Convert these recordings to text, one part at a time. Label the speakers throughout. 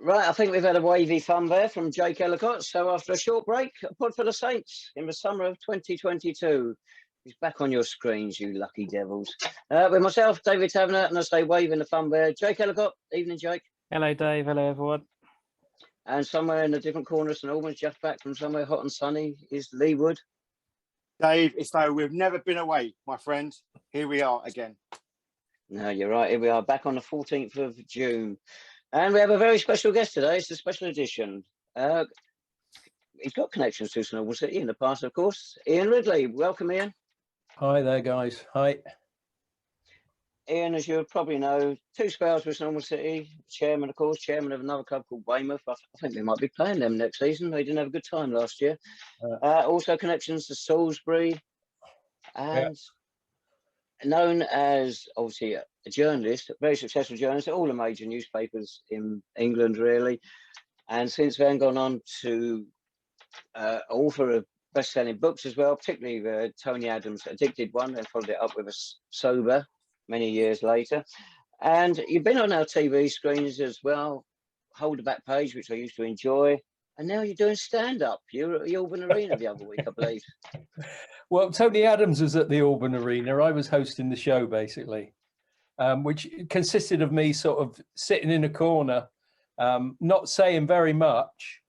Speaker 1: Right, I think we've had a wavy thumb there from Jake Ellacott. So after a short break, A Podful of Saints in the summer of 2022. He's back on your screens, you lucky devils. With myself, David Tavener, and I say waving the thumb there. Jake Ellacott. Evening, Jake.
Speaker 2: Hello, Dave. Hello, everyone.
Speaker 1: And somewhere in a different corner of St Albans, just back from somewhere hot and sunny, is Lee Wood.
Speaker 3: Dave, it's though we've never been away, my friend. Here we are again.
Speaker 1: No, you're right. Here we are back on the 14th of June. And we have a very special guest today. It's a special edition. He's got connections to St Albans City in the past, of course. Ian Ridley. Welcome, Ian.
Speaker 4: Hi there, guys. Hi.
Speaker 1: Ian, as you probably know, 2 spells with St Albans City. Chairman, of course, chairman of another club called Weymouth. I think we might be playing them next season. They didn't have a good time last year. Also connections to Salisbury. And known as, obviously, a journalist, a very successful journalist at all the major newspapers in England, really. And since then gone on to author of best-selling books as well, particularly Tony Adams' Addicted one, and followed it up with a Sober many years later. And you've been on our TV screens as well, Hold the Back Page, which I used to enjoy. And now you're doing stand-up. You're at the Auburn Arena the other week, I believe.
Speaker 4: Well, Tony Adams was at the Auburn Arena. I was hosting the show, basically, which consisted of me sort of sitting in a corner, not saying very much,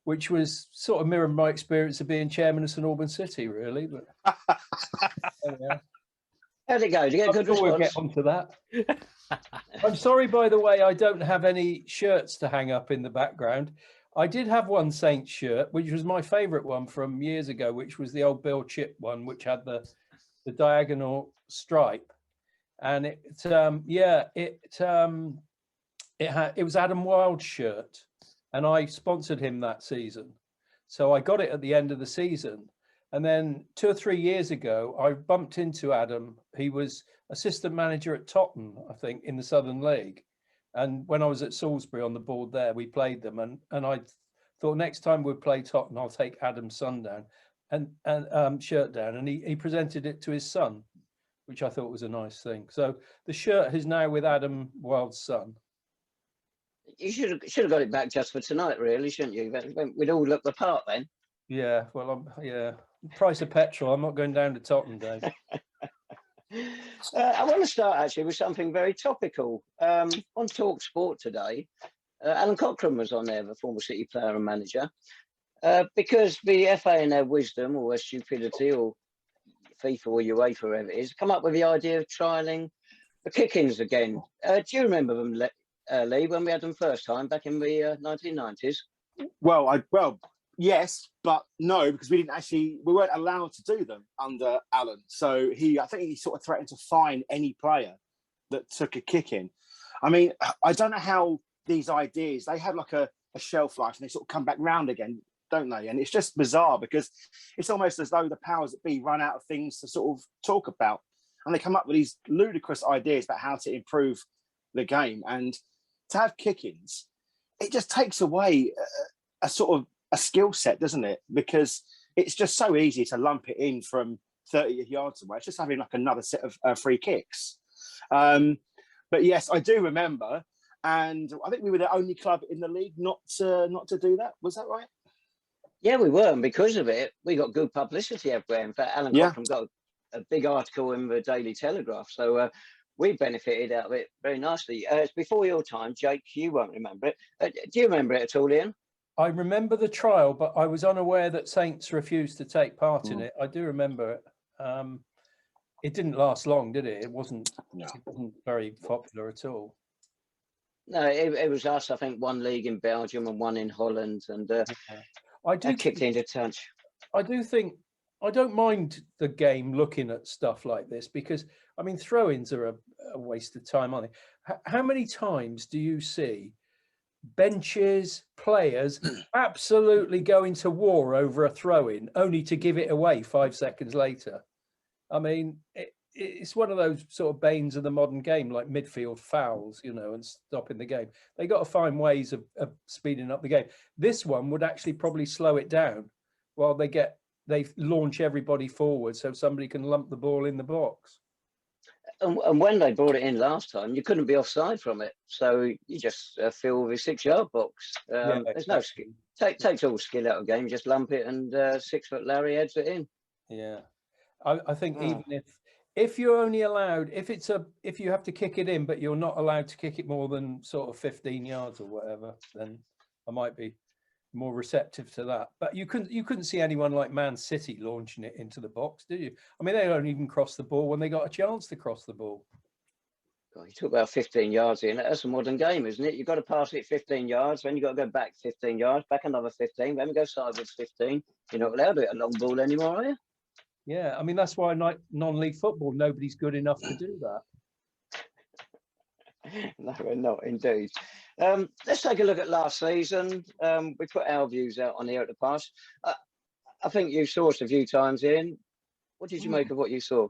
Speaker 4: which was sort of mirrored my experience of being chairman of St Albans City, really. But yeah.
Speaker 1: How'd it go? Did you get a good response?
Speaker 4: We'll get onto that. I'm sorry, by the way, I don't have any shirts to hang up in the background. I did have one Saints shirt, which was my favourite one from years ago, which was the old Bill Chip one, which had the diagonal stripe, and it was Adam Wild's shirt, and I sponsored him that season, so I got it at the end of the season. And then 2 or 3 years ago, I bumped into Adam. He was assistant manager at Tottenham, I think, in the Southern League. And when I was at Salisbury on the board there, we played them. And I thought next time we play Tottenham, I'll take Adam's son down and shirt down. And he presented it to his son, which I thought was a nice thing. So the shirt is now with Adam Wild's son.
Speaker 1: You should have got it back just for tonight, really, shouldn't you? We'd all look the part then.
Speaker 4: Yeah, well, price of petrol. I'm not going down to Tottenham, Dave.
Speaker 1: I want to start actually with something very topical. On Talk Sport today, Alan Cochrane was on there, the former City player and manager, because the FA in their wisdom or their stupidity, or FIFA or UEFA, whatever it is, come up with the idea of trialling the kick-ins again. Do you remember them, Lee, when we had them first time back in the 1990s?
Speaker 3: Well, yes, but no, because we weren't allowed to do them under Alan. So I think he sort of threatened to fine any player that took a kick in. I mean, I don't know how these ideas, they have like a shelf life and they sort of come back round again, don't they? And it's just bizarre because it's almost as though the powers that be run out of things to sort of talk about. And they come up with these ludicrous ideas about how to improve the game. And to have kick-ins, it just takes away a sort of a skill set, doesn't it? Because it's just so easy to lump it in from 30 yards away. It's just having like another set of free kicks. But yes, I do remember, and I think we were the only club in the league not to do that. Was that right?
Speaker 1: Yeah, we were, and because of it, we got good publicity everywhere. In fact, Alan Cochrane got a big article in the Daily Telegraph, so we benefited out of it very nicely. It's before your time, Jake. You won't remember it. Do you remember it at all, Ian?
Speaker 4: I remember the trial, but I was unaware that Saints refused to take part in it. I do remember it. It didn't last long, did it? It wasn't very popular at all.
Speaker 1: No, it was us. I think one league in Belgium and one in Holland, and I kicked into touch.
Speaker 4: I do think I don't mind the game looking at stuff like this because I mean throw-ins are a waste of time, aren't they? How many times do you see benches, players absolutely going to war over a throw-in only to give it away 5 seconds later? I mean, it's one of those sort of banes of the modern game, like midfield fouls, you know, and stopping the game. They got to find ways of speeding up the game. This one would actually probably slow it down while they launch everybody forward so somebody can lump the ball in the box.
Speaker 1: And when they brought it in last time, you couldn't be offside from it. So you just fill with a 6-yard box.
Speaker 4: Yeah,
Speaker 1: There's no skill. Takes all skill out of the game. Just lump it and 6-foot Larry heads it in.
Speaker 4: Yeah. I think even if you're only allowed, if you have to kick it in, but you're not allowed to kick it more than sort of 15 yards or whatever, then I might be more receptive to that. But you couldn't see anyone like Man City launching it into the box, did you? I mean, they don't even cross the ball when they got a chance to cross the ball.
Speaker 1: God, you talk about 15 yards in. That's a modern game, isn't it? You've got to pass it 15 yards, then you've got to go back 15 yards, back another 15, then go sideways 15. You're not allowed to hit a long ball anymore, are you?
Speaker 4: Yeah, I mean, that's why non-league football, nobody's good enough to do that.
Speaker 1: No, we're not, indeed. Let's take a look at last season. We put our views out on the Out the Pass. I think you saw us a few times, Ian. What did you make of what you saw?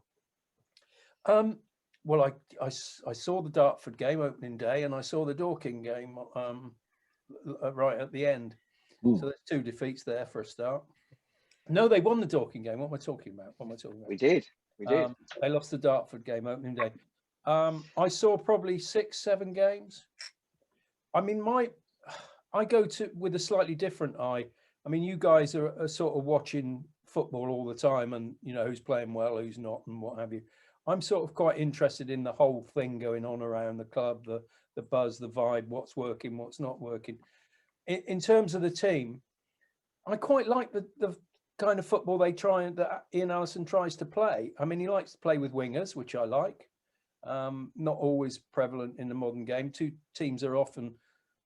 Speaker 4: Well, I saw the Dartford game opening day, and I saw the Dorking game right at the end. So there's 2 defeats there for a start. No, they won the Dorking game. What am I talking about?
Speaker 1: We did.
Speaker 4: They lost the Dartford game opening day. I saw probably 6-7 games. I mean, I go to with a slightly different eye. I mean, you guys are sort of watching football all the time, and you know who's playing well, who's not, and what have you. I'm sort of quite interested in the whole thing going on around the club, the buzz, the vibe, what's working, what's not working. In terms of the team, I quite like the kind of football that Ian Allison tries to play. I mean, he likes to play with wingers, which I like. Not always prevalent in the modern game. 2 teams are often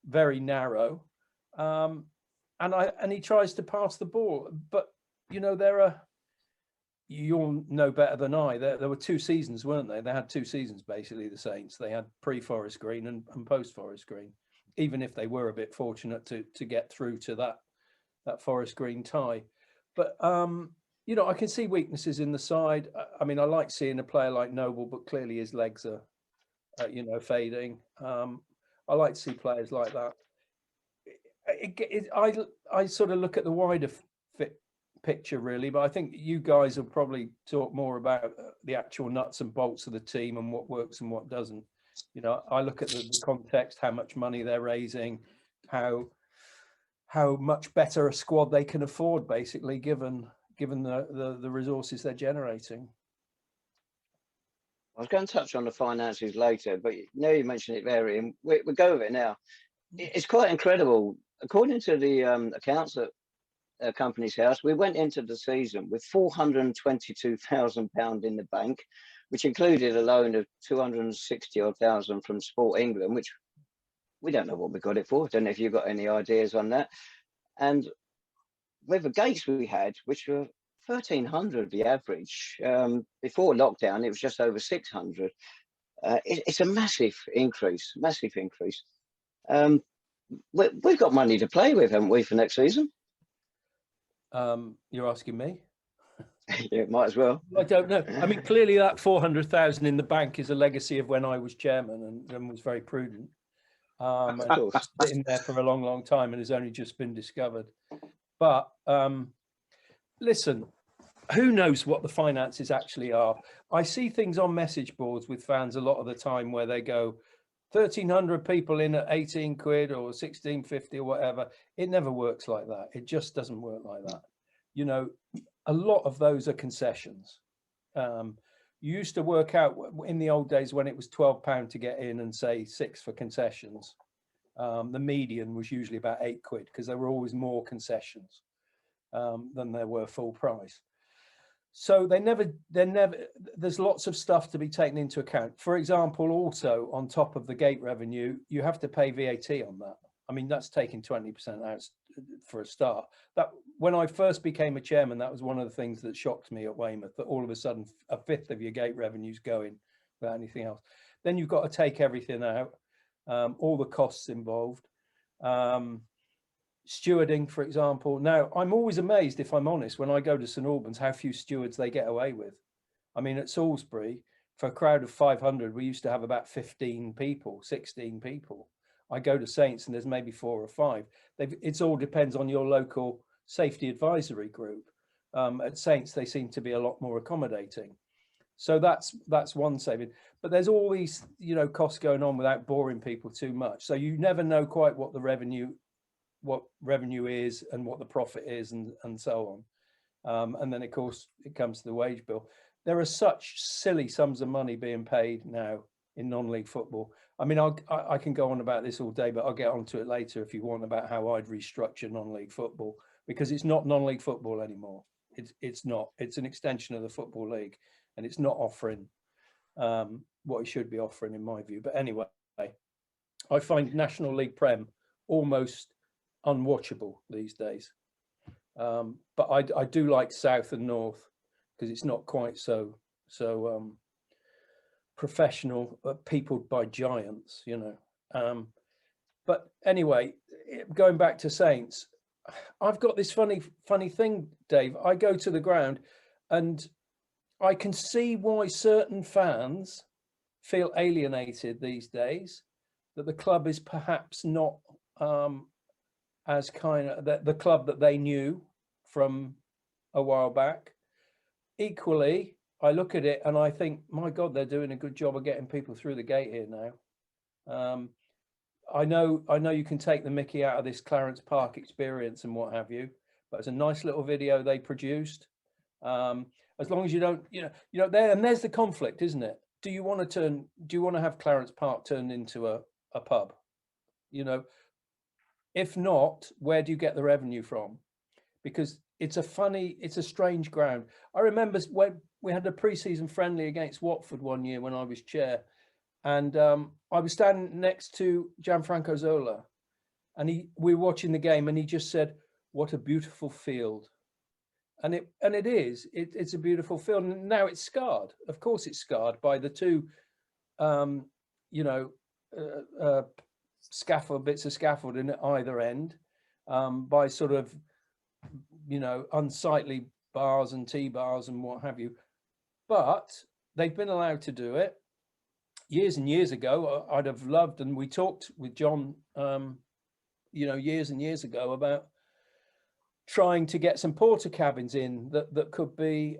Speaker 4: very narrow, and he tries to pass the ball. But you know, you'll know better than I. There were 2 seasons, weren't they? They had 2 seasons basically. The Saints. They had pre-Forest Green and post-Forest Green. Even if they were a bit fortunate to get through to that Forest Green tie. But you know, I can see weaknesses in the side. I mean, I like seeing a player like Noble, but clearly his legs are, you know, fading. I like to see players like that. I sort of look at the wider picture, really, but I think you guys will probably talk more about the actual nuts and bolts of the team and what works and what doesn't. You know, I look at the context, how much money they're raising, how much better a squad they can afford, basically, given the resources they're generating.
Speaker 1: I was going to touch on the finances later, but now you mentioned it there, Ian, we'll go with it now. It's quite incredible. According to the accounts at Company's House, we went into the season with £422,000 in the bank, which included a loan of 260,000 from Sport England, which we don't know what we got it for. I don't know if you've got any ideas on that. And with the gates we had, which were 1,300 the average, before lockdown, it was just over 600. It's a massive increase, We've got money to play with, haven't we, for next season?
Speaker 4: You're asking me?
Speaker 1: Yeah, might as well.
Speaker 4: I don't know. I mean, clearly that 400,000 in the bank is a legacy of when I was chairman and was very prudent. And sitting there for a long, long time and has only just been discovered. But listen, who knows what the finances actually are? I see things on message boards with fans a lot of the time where they go 1,300 people in at 18 quid or 16.50 or whatever. It never works like that. It just doesn't work like that. You know, a lot of those are concessions. You used to work out in the old days when it was £12 to get in and say 6 for concessions. The median was usually about 8 quid because there were always more concessions than there were full price. So there's lots of stuff to be taken into account. For example, also on top of the gate revenue, you have to pay VAT on that. I mean, that's taking 20% out for a start. That when I first became a chairman, that was one of the things that shocked me at Weymouth, that all of a sudden a fifth of your gate revenue's going without anything else. Then you've got to take everything out, all the costs involved. Stewarding, for example. Now, I'm always amazed, if I'm honest, when I go to St Albans, how few stewards they get away with. I mean, at Salisbury, for a crowd of 500, we used to have about 15 people, 16 people. I go to Saints and there's maybe 4 or 5. It all depends on your local safety advisory group. At Saints, they seem to be a lot more accommodating. So that's one saving. But there's all these, you know, costs going on without boring people too much. So you never know quite what revenue is and what the profit is and so on. And then of course it comes to the wage bill. There are such silly sums of money being paid now in non-league football. I mean, I can go on about this all day, but I'll get onto it later if you want, about how I'd restructure non-league football, because it's not non-league football anymore. It's not. It's an extension of the Football League, and it's not offering what it should be offering, in my view. But anyway, I find National League Prem almost unwatchable these days. But I do like South and North, because it's not quite so professional, peopled by giants, you know. But anyway, going back to Saints, I've got this funny thing, Dave. I go to the ground and I can see why certain fans feel alienated these days, that the club is perhaps not as kind of the club that they knew from a while back. Equally, I look at it and I think, my God, they're doing a good job of getting people through the gate here now. I know you can take the mickey out of this Clarence Park experience and what have you, but it's a nice little video they produced. As long as you don't, you know, there's the conflict, isn't it? Do you want to have Clarence Park turned into a pub? You know, if not, where do you get the revenue from? Because it's a strange ground. I remember when we had a pre-season friendly against Watford one year when I was chair, and I was standing next to Gianfranco Zola, and we were watching the game, and he just said, "What a beautiful field." And it's a beautiful field. And now it's scarred. Of course, it's scarred by the two, you know, bits of scaffolding at either end, by sort of, you know, unsightly bars and T-bars and what have you. But they've been allowed to do it. Years and years ago, I'd have loved, and we talked with John, you know, years and years ago about trying to get some porter cabins in that could be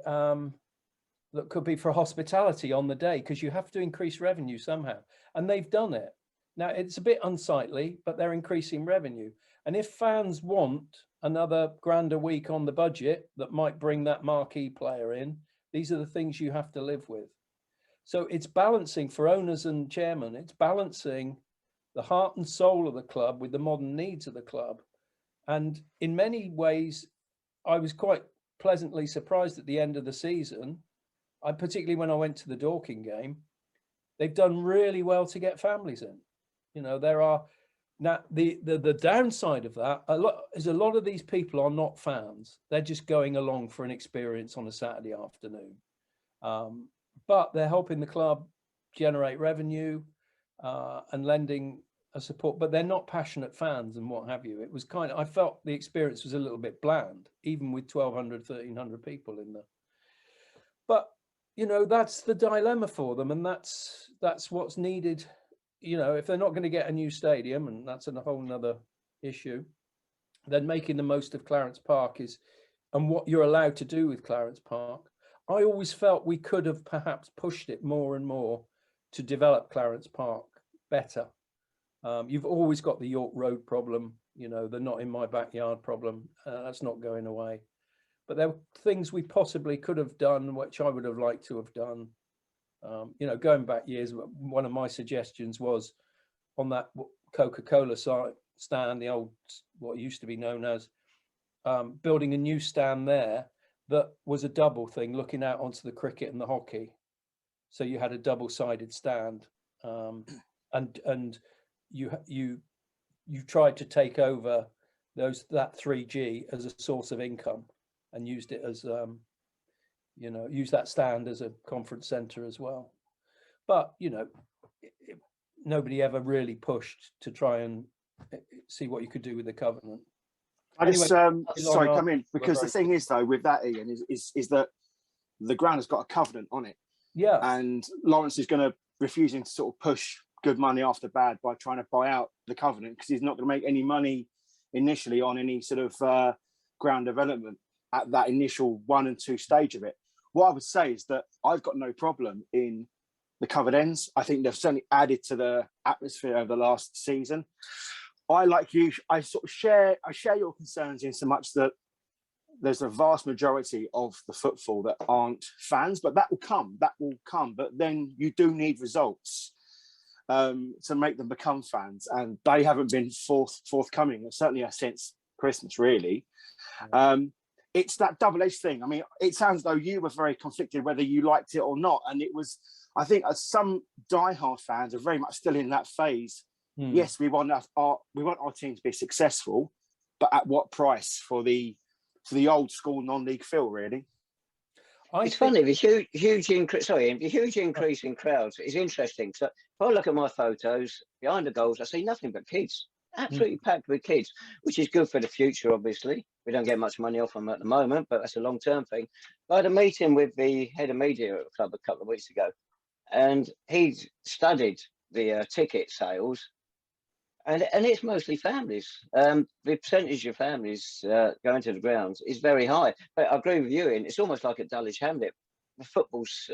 Speaker 4: for hospitality on the day, because you have to increase revenue somehow, and they've done it. Now it's a bit unsightly, but they're increasing revenue. And if fans want another grand a week on the budget that might bring that marquee player in, these are the things you have to live with. So it's balancing for owners and chairman. It's balancing the heart and soul of the club with the modern needs of the club. And in many ways, I was quite pleasantly surprised at the end of the season. Particularly when I went to the Dorking game, they've done really well to get families in. You know, there are now the downside of that a lot of these people are not fans. They're just going along for an experience on a Saturday afternoon. But they're helping the club generate revenue and lending a support, but they're not passionate fans and what have you. It was I felt the experience was a little bit bland, even with 1,200, 1,300 people in there. But, you know, that's the dilemma for them, and that's what's needed. You know, if they're not going to get a new stadium, and that's a whole nother issue, then making the most of Clarence Park and what you're allowed to do with Clarence Park. I always felt we could have perhaps pushed it more and more to develop Clarence Park better. You've always got the York Road problem, you know, the not in my backyard problem. That's not going away. But there were things we possibly could have done, which I would have liked to have done. You know, going back years, one of my suggestions was on that Coca-Cola stand, the old, what used to be known as, building a new stand there that was a double thing, looking out onto the cricket and the hockey. So you had a double-sided stand, and you tried to take over that 3G as a source of income, and used it as you know, use that stand as a conference center as well. But you know, nobody ever really pushed to try and see what you could do with the covenant.
Speaker 3: I just sorry, come in, because the thing is though with that, Ian, is that the ground has got a covenant on it.
Speaker 4: Yeah.
Speaker 3: And Lawrence is going to refusing to sort of push good money after bad by trying to buy out the covenant, because he's not going to make any money initially on any sort of ground development at that initial 1 and 2 stage of it. what I would say is that I've got no problem in the covered ends. I think they've certainly added to the atmosphere over the last season. I, like you, I sort of share your concerns in so much that there's a vast majority of the football that aren't fans, but that will come. But then you do need results to make them become fans, and they haven't been forthcoming, certainly since Christmas, really. It's that double-edged thing. I mean, it sounds though you were very conflicted whether you liked it or not, and it was. I think some diehard fans are very much still in that phase. Yes, we want our team to be successful, but at what price for the old school non-league feel, really?
Speaker 1: It's funny, the huge increase in crowds is interesting. So if I look at my photos behind the goals, I see nothing but kids, absolutely packed with kids, which is good for the future, obviously. We don't get much money off them at the moment, but that's a long-term thing. I had a meeting with the head of media at the club a couple of weeks ago, and he studied the ticket sales, and it's mostly families. The percentage of families going to the grounds is very high. But I agree with you, Ian. It's almost like at Dulwich Hamlet. The football's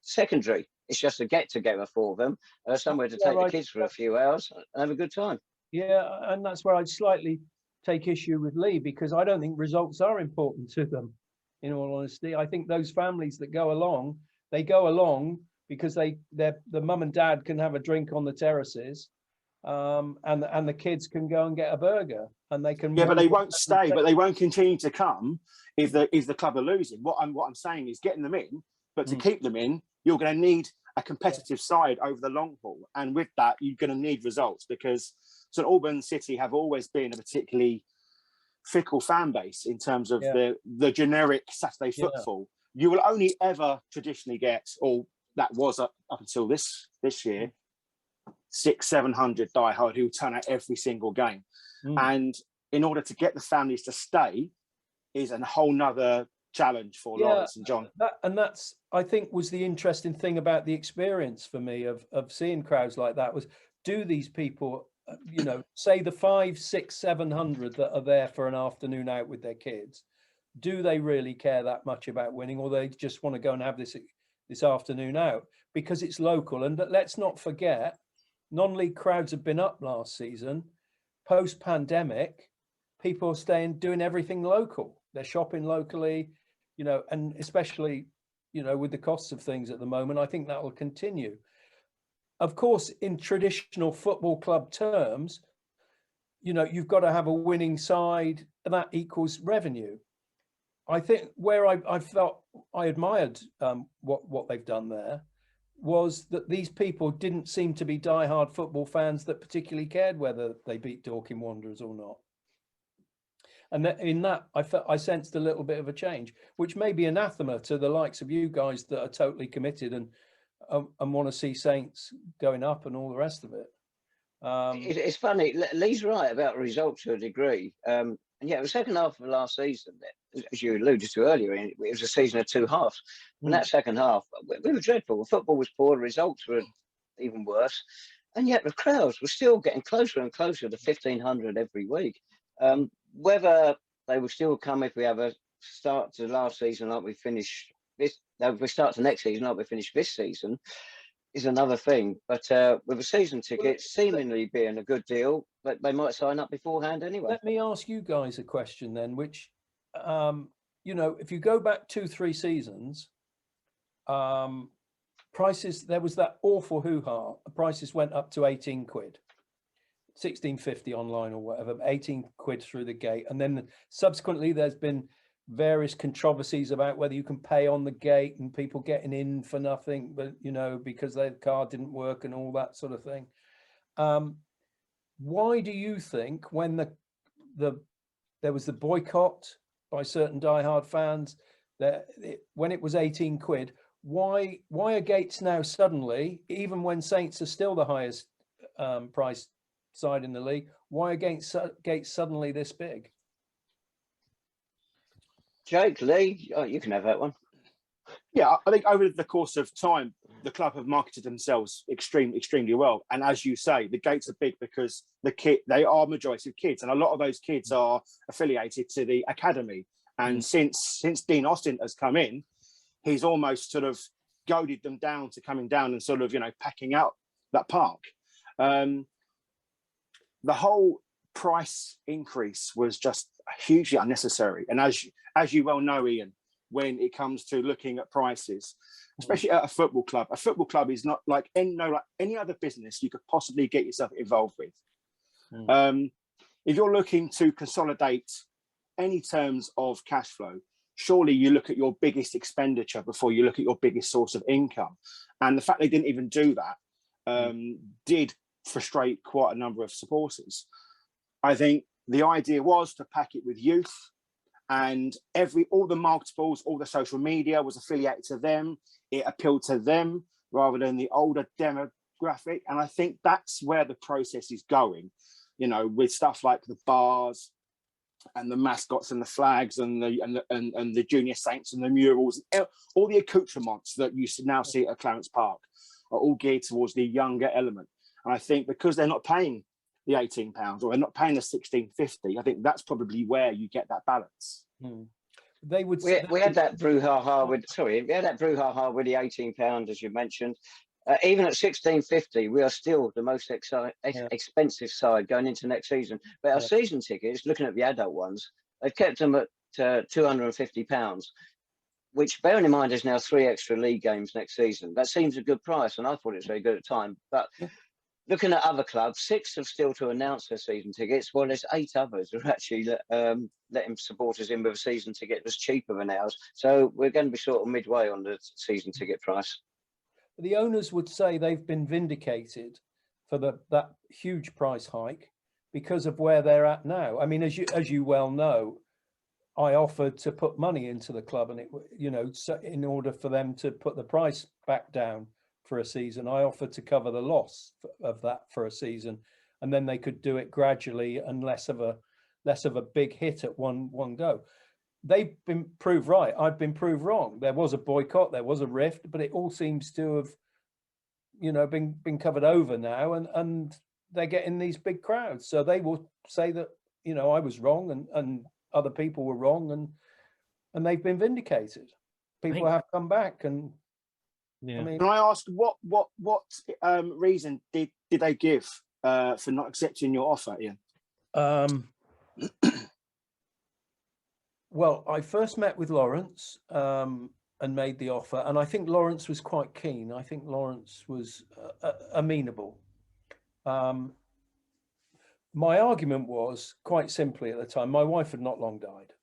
Speaker 1: secondary. It's just a get-together for them, somewhere to take the kids for a few hours and have a good time.
Speaker 4: Yeah, and that's where I'd slightly take issue with Lee, because I don't think results are important to them, in all honesty. I think those families that go along, they go along because the mum and dad can have a drink on the terraces. And the kids can go and get a burger, and they can.
Speaker 3: Yeah, but they won't stay. But they won't continue to come if the club are losing. What I'm saying is getting them in, but to keep them in, you're going to need a competitive side over the long haul, and with that, you're going to need results, because St Albans City have always been a particularly fickle fan base in terms of the generic Saturday football. You will only ever traditionally get, or that was up until this year, 600-700 diehard who turn out every single game. And in order to get the families to stay is a whole nother challenge for Lawrence and John.
Speaker 4: That's, I think, was the interesting thing about the experience for me of seeing crowds like that, was, do these people, say the 500, 600, 700 that are there for an afternoon out with their kids, do they really care that much about winning, or they just want to go and have this afternoon out because it's local? And let's not forget, non-league crowds have been up last season. Post-pandemic, people are doing everything local. They're shopping locally, and especially, with the costs of things at the moment, I think that will continue. Of course, in traditional football club terms, you've got to have a winning side, and that equals revenue. I think where I felt I admired what they've done there was that these people didn't seem to be diehard football fans that particularly cared whether they beat Dorking Wanderers or not. And in that, I sensed a little bit of a change, which may be anathema to the likes of you guys that are totally committed and want to see Saints going up and all the rest of it.
Speaker 1: It's funny. Lee's right about results to a degree. And yeah, the second half of last season, as you alluded to earlier, it was a season of two halves. And that second half, we were dreadful. The football was poor. The results were even worse. And yet the crowds were still getting closer and closer to 1,500 every week. Whether they will still come if we have a start to last season like we finished this, if we start to next season like we finished this season, is another thing. But with a season ticket seemingly being a good deal, but they might sign up beforehand anyway.
Speaker 4: Let me ask you guys a question then, which, if you go back 2-3 seasons, prices, there was that awful hoo-ha. Prices went up to 18 quid. 16.50 online or whatever, 18 quid through the gate. And then subsequently there's been various controversies about whether you can pay on the gate and people getting in for nothing, but because their card didn't work and all that sort of thing. Why do you think when there was the boycott by certain diehard fans, when it was 18 quid, why are gates now suddenly, even when Saints are still the highest price side in the league, why are gates suddenly this big?
Speaker 1: Jake, Lee, you can have that one.
Speaker 3: Yeah, I think over the course of time, the club have marketed themselves extremely well. And as you say, the gates are big because they are majority of kids, and a lot of those kids are affiliated to the academy. And since Dean Austin has come in, he's almost sort of goaded them down to coming down and sort of, you know, packing out that park. The whole price increase was just hugely unnecessary. And as you well know, Ian, when it comes to looking at prices, especially at a football club is not like any other business you could possibly get yourself involved with. If you're looking to consolidate any terms of cash flow, surely you look at your biggest expenditure before you look at your biggest source of income. And the fact they didn't even do that did frustrate quite a number of supporters. I think the idea was to pack it with youth, and all the multiples, all the social media was affiliated to them. It appealed to them rather than the older demographic. And I think that's where the process is going, you know, with stuff like the bars and the mascots and the flags and the junior saints and the murals, all the accoutrements that you now see at Clarence Park are all geared towards the younger element. And I think because they're not paying the £18 or they're not paying the £16.50, I think that's probably where you get that balance.
Speaker 4: They would.
Speaker 1: We had that brouhaha with the £18, as you mentioned. Even at £16.50, we are still the most expensive side going into next season. But our season tickets, looking at the adult ones, they've kept them at £250, which, bearing in mind, there's now 3 extra league games next season. That seems a good price, and I thought it was very good at the time. But looking at other clubs, 6 have still to announce their season tickets. Well, there's 8 others who are actually letting supporters in with a season ticket that's cheaper than ours. So we're going to be sort of midway on the season ticket price.
Speaker 4: The owners would say they've been vindicated for that huge price hike because of where they're at now. I mean, as you well know, I offered to put money into the club, and it, you know, so in order for them to put the price back down for a season, I offered to cover the loss of that for a season, and then they could do it gradually and less of a big hit at one go. They've been proved right. I've been proved wrong. There was a boycott, there was a rift, but it all seems to have, you know, been covered over now, and they're getting these big crowds. So they will say that, you know, I was wrong and other people were wrong, and they've been vindicated. People have come back, and
Speaker 2: yeah.
Speaker 4: I mean,
Speaker 3: Can I ask what reason did they give for not accepting your offer, Ian?
Speaker 4: Well, I first met with Lawrence and made the offer, and I think Lawrence was quite keen. I think Lawrence was amenable. My argument was, quite simply at the time, my wife had not long died,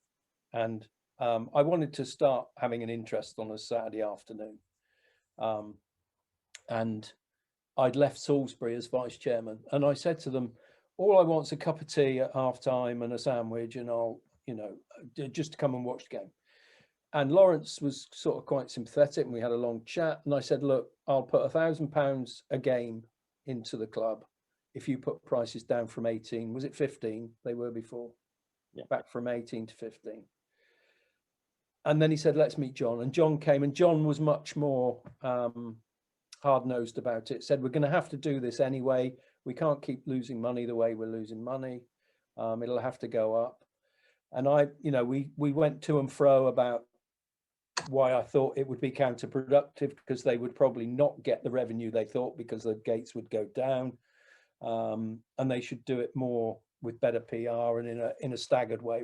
Speaker 4: and I wanted to start having an interest on a Saturday afternoon. And I'd left Salisbury as vice chairman, and I said to them, all I want is a cup of tea at half time and a sandwich, and I'll, you know, just to come and watch the game. And Lawrence was sort of quite sympathetic, and we had a long chat, and I said, look, I'll put £1,000 a game into the club if you put prices down from 18, was it 15 they were before?
Speaker 3: Yeah.
Speaker 4: Back from 18 to 15. And then he said, let's meet John. And John came, and John was much more hard-nosed about it. Said, we're going to have to do this anyway. We can't keep losing money the way we're losing money. It'll have to go up. And we went to and fro about why I thought it would be counterproductive, because they would probably not get the revenue they thought, because the gates would go down, and they should do it more with better PR and in a staggered way.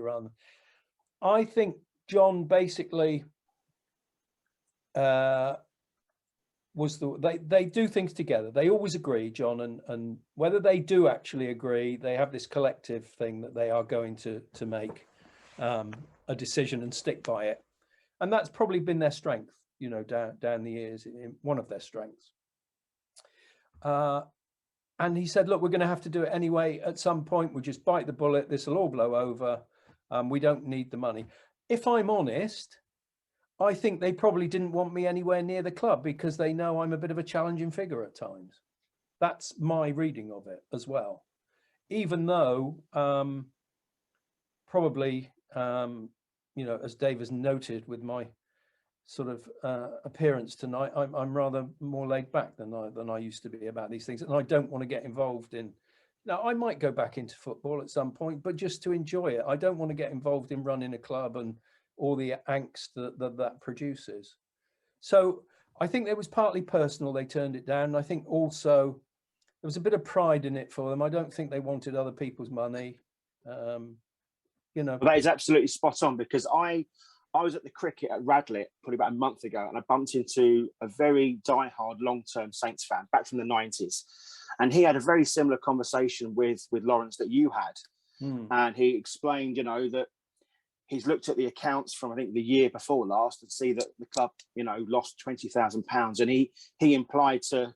Speaker 4: I think John basically they do things together. They always agree, John, and whether they do actually agree, they have this collective thing that they are going to make a decision and stick by it. And that's probably been their strength, you know, down the years, one of their strengths. And he said, look, we're going to have to do it anyway. At some point, we'll just bite the bullet. This will all blow over. We don't need the money. If I'm honest, I think they probably didn't want me anywhere near the club because they know I'm a bit of a challenging figure at times. That's my reading of it as well. Even though probably, you know, as Dave has noted with my sort of appearance tonight, I'm rather more laid back than I used to be about these things. And I don't want to get involved in, now I might go back into football at some point, but just to enjoy it. I don't want to get involved in running a club and all the angst that produces. So I think it was partly personal. They turned it down. I think also there was a bit of pride in it for them. I don't think they wanted other people's money. You know,
Speaker 3: Well, that is absolutely spot on, because I was at the cricket at Radlett probably about a month ago, and I bumped into a very diehard long-term Saints fan back from the 90s, and he had a very similar conversation with Lawrence that you had. And he explained, you know, that he's looked at the accounts from, I think, the year before last and see that the club, you know, lost £20,000, and he implied to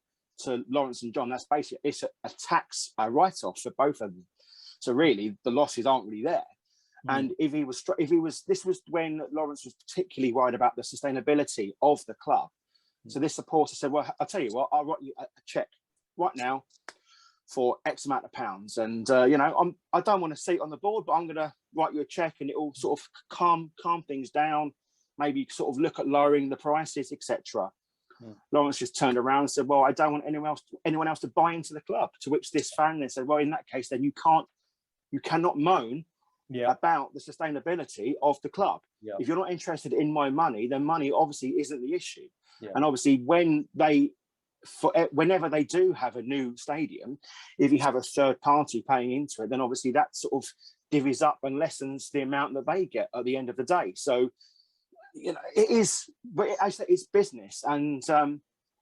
Speaker 3: Lawrence and John, that's basically, it's a tax write-off for both of them. So really, the losses aren't really there. And this was when Lawrence was particularly worried about the sustainability of the club. So this supporter said, well, I'll tell you what, I'll write you a check right now for X amount of pounds. And, you know, I don't want to see it on the board, but I'm going to write you a check, and it will sort of calm things down, maybe sort of look at lowering the prices, etc. Lawrence just turned around and said, well, I don't want anyone else to buy into the club. To which this fan then said, well, in that case, then you cannot moan about the sustainability of the club. If you're not interested in my money, then money obviously isn't the issue. And obviously whenever they do have a new stadium, if you have a third party paying into it, then obviously that sort of divvies up and lessens the amount that they get at the end of the day. So, you know, it is, but I say it's business. And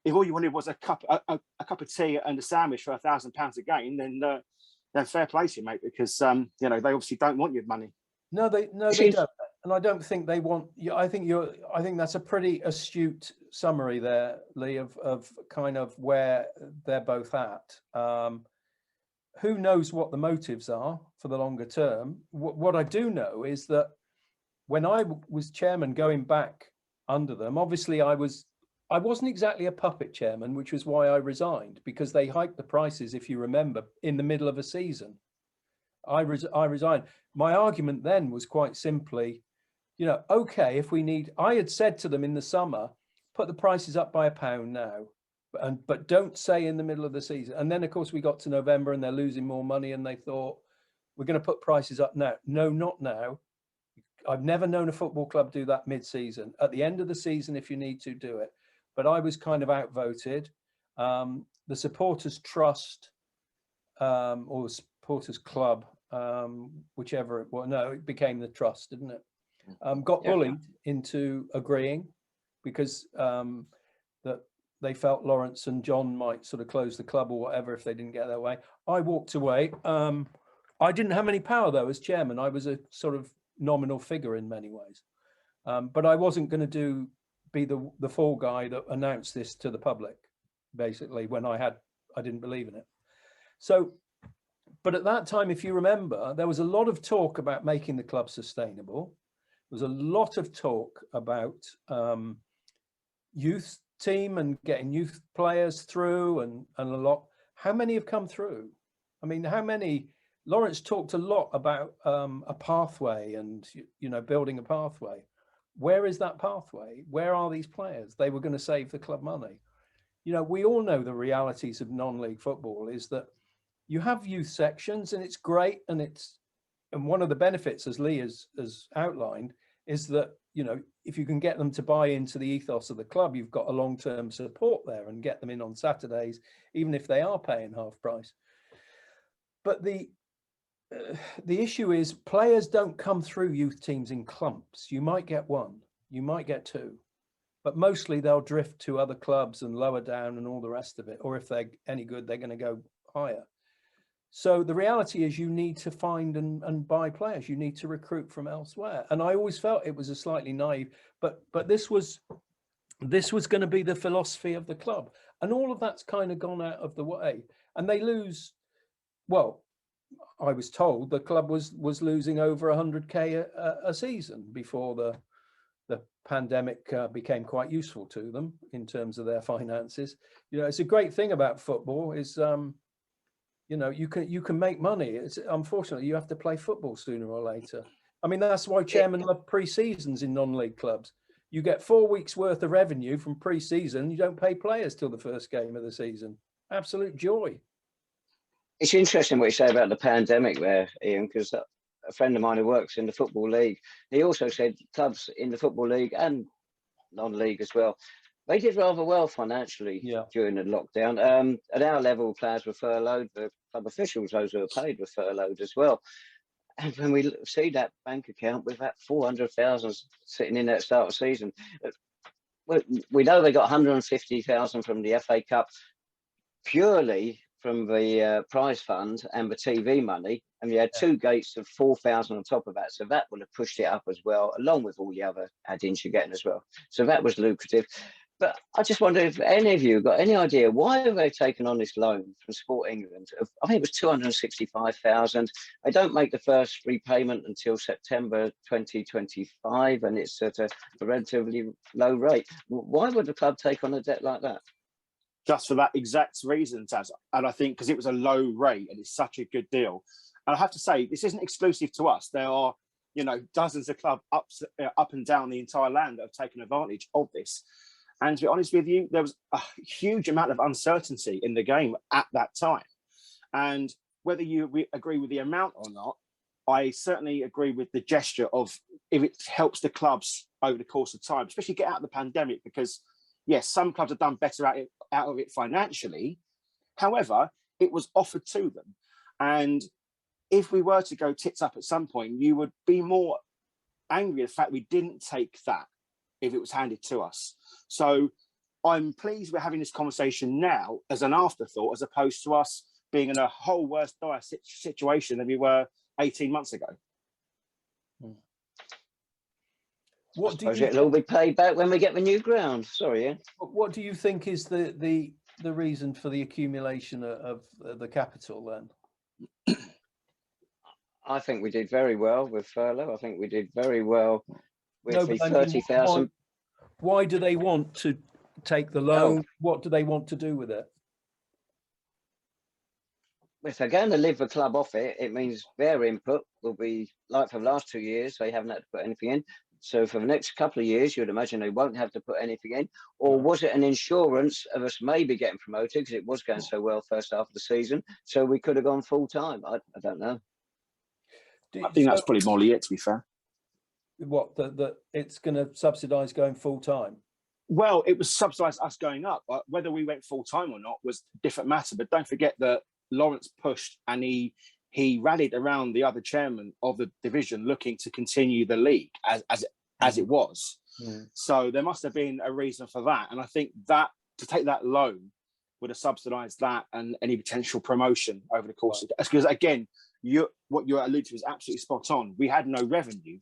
Speaker 3: if all you wanted was a cup of tea and a sandwich for £1,000 a game, then fair play to you, mate, because you know, they obviously don't want your money.
Speaker 4: No, they don't, and I don't think they want. I think that's a pretty astute summary there, Lee, of kind of where they're both at. Who knows what the motives are for the longer term? What I do know is that when I was chairman, going back under them, obviously I wasn't exactly a puppet chairman, which was why I resigned, because they hiked the prices, if you remember, in the middle of a season. I resigned. My argument then was quite simply, you know, okay, if we need, I had said to them in the summer, put the prices up by £1 now, but don't say in the middle of the season. And then, of course, we got to November and they're losing more money, and they thought, we're going to put prices up now. No, not now. I've never known a football club do that mid-season. At the end of the season, if you need to, do it. But I was kind of outvoted. The Supporters Trust or the Supporters Club, whichever it was, no, it became the Trust, didn't it? Got bullied into agreeing, because that they felt Lawrence and John might sort of close the club or whatever if they didn't get their way. I walked away. I didn't have any power, though, as chairman. I was a sort of nominal figure in many ways. But I wasn't going to be the fall guy that announced this to the public, basically, when I didn't believe in it. So, but at that time, if you remember, there was a lot of talk about making the club sustainable. There was a lot of talk about youth team and getting youth players through, and a lot. How many have come through? I mean, how many? Lawrence talked a lot about a pathway and, you know, building a pathway. Where is that pathway? Where are these players? They were going to save the club money. You know, we all know the realities of non-league football is that you have youth sections, and it's great. And one of the benefits, as Lee has outlined, is that, you know, if you can get them to buy into the ethos of the club, you've got a long-term support there, and get them in on Saturdays, even if they are paying half price. But the issue is players don't come through youth teams in clumps. You might get one, you might get two, but mostly they'll drift to other clubs and lower down and all the rest of it. Or if they're any good, they're going to go higher. So the reality is you need to find and buy players. You need to recruit from elsewhere. And I always felt it was a slightly naive, but this was going to be the philosophy of the club. And all of that's kind of gone out of the way. And they lose, well, I was told the club was losing over 100k a season before the pandemic became quite useful to them in terms of their finances. You know, it's a great thing about football is, you know, you can make money. It's unfortunately you have to play football sooner or later. I mean, that's why chairmen love pre-seasons in non-league clubs. You get 4 weeks worth of revenue from pre-season. You don't pay players till the first game of the season. Absolute joy.
Speaker 1: It's interesting what you say about the pandemic there, Ian, because a friend of mine who works in the Football League, he also said clubs in the Football League and non-league as well they did rather well financially during the lockdown. At our level, players were furloughed. The club officials, those who were paid, were furloughed as well. And when we see that bank account with that 400,000 sitting in that start of season, we know they got 150,000 from the FA Cup purely from the prize fund and the TV money, and you had 2 gates of 4,000 on top of that, so that would have pushed it up as well, along with all the other add-ins you're getting as well. So that was lucrative. But I just wonder if any of you got any idea why have they taken on this loan from Sport England? I think it was 265,000. They don't make the first repayment until September 2025, and it's at a relatively low rate. Why would the club take on a debt like that?
Speaker 3: Just for that exact reason, Taz. And I think because it was a low rate and it's such a good deal. And I have to say, this isn't exclusive to us. There are, dozens of clubs up and down the entire land that have taken advantage of this. And to be honest with you, there was a huge amount of uncertainty in the game at that time. And whether you agree with the amount or not, I certainly agree with the gesture of if it helps the clubs over the course of time, especially get out of the pandemic, because yes, some clubs have done better out of it financially. However, it was offered to them. And if we were to go tits up at some point, you would be more angry at the fact we didn't take that if it was handed to us. So I'm pleased we're having this conversation now as an afterthought, as opposed to us being in a whole worse dire situation than we were 18 months ago.
Speaker 1: What do you? It'll all be paid back when we get the new ground. Sorry, Ian.
Speaker 4: What do you think is the reason for the accumulation of the capital then?
Speaker 1: I think we did very well with furlough. I think we did very well with the 30,000.
Speaker 4: Why do they want to take the loan? What do they want to do with it?
Speaker 1: If they're going to live the club off it, it means their input will be like for the last 2 years, they haven't had to put anything in. So for the next couple of years, you'd imagine they won't have to put anything in. Or was it an insurance of us maybe getting promoted because it was going so well first half of the season? So we could have gone full time. I don't know.
Speaker 3: I think that's probably more it, to be fair.
Speaker 4: What, that it's going to subsidise going full time?
Speaker 3: Well, it was subsidised us going up. Whether we went full time or not was a different matter. But don't forget that Lawrence pushed and he rallied around the other chairman of the division looking to continue the league as it was. So there must have been a reason for that. And I think that to take that loan would have subsidised that and any potential promotion over the course of it. Because again, what you're alluding to is absolutely spot on. We had no revenue.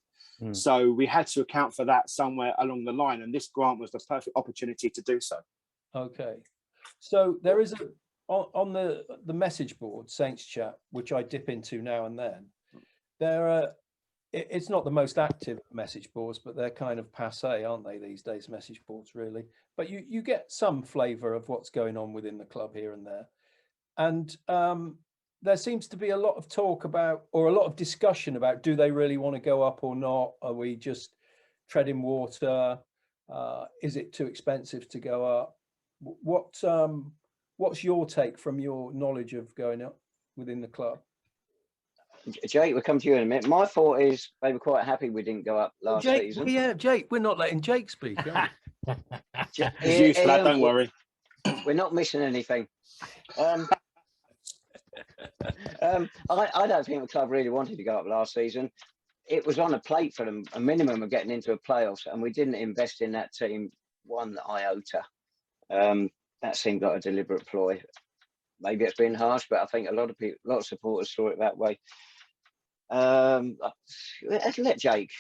Speaker 3: So we had to account for that somewhere along the line. And this grant was the perfect opportunity to do so. Okay.
Speaker 4: So there is on the message board, Saints Chat, which I dip into now and then, it's not the most active message boards, but they're kind of passé, aren't they, these days, message boards, really? But you get some flavour of what's going on within the club here and there. And there seems to be a lot of talk about, or a lot of discussion about, do they really want to go up or not? Are we just treading water? Is it too expensive to go up? What's your take from your knowledge of going up within the club?
Speaker 1: Jake, we'll come to you in a minute. My thought is they were quite happy we didn't go up last season.
Speaker 4: Yeah, Jake, we're not letting Jake speak.
Speaker 3: He's used to that, don't worry.
Speaker 1: We're not missing anything. I don't think the club really wanted to go up last season. It was on a plate for them, a minimum of getting into a playoffs, and we didn't invest in that team one iota. That seemed like a deliberate ploy. Maybe it's been harsh, but I think a lot of supporters saw it that way. Let Jake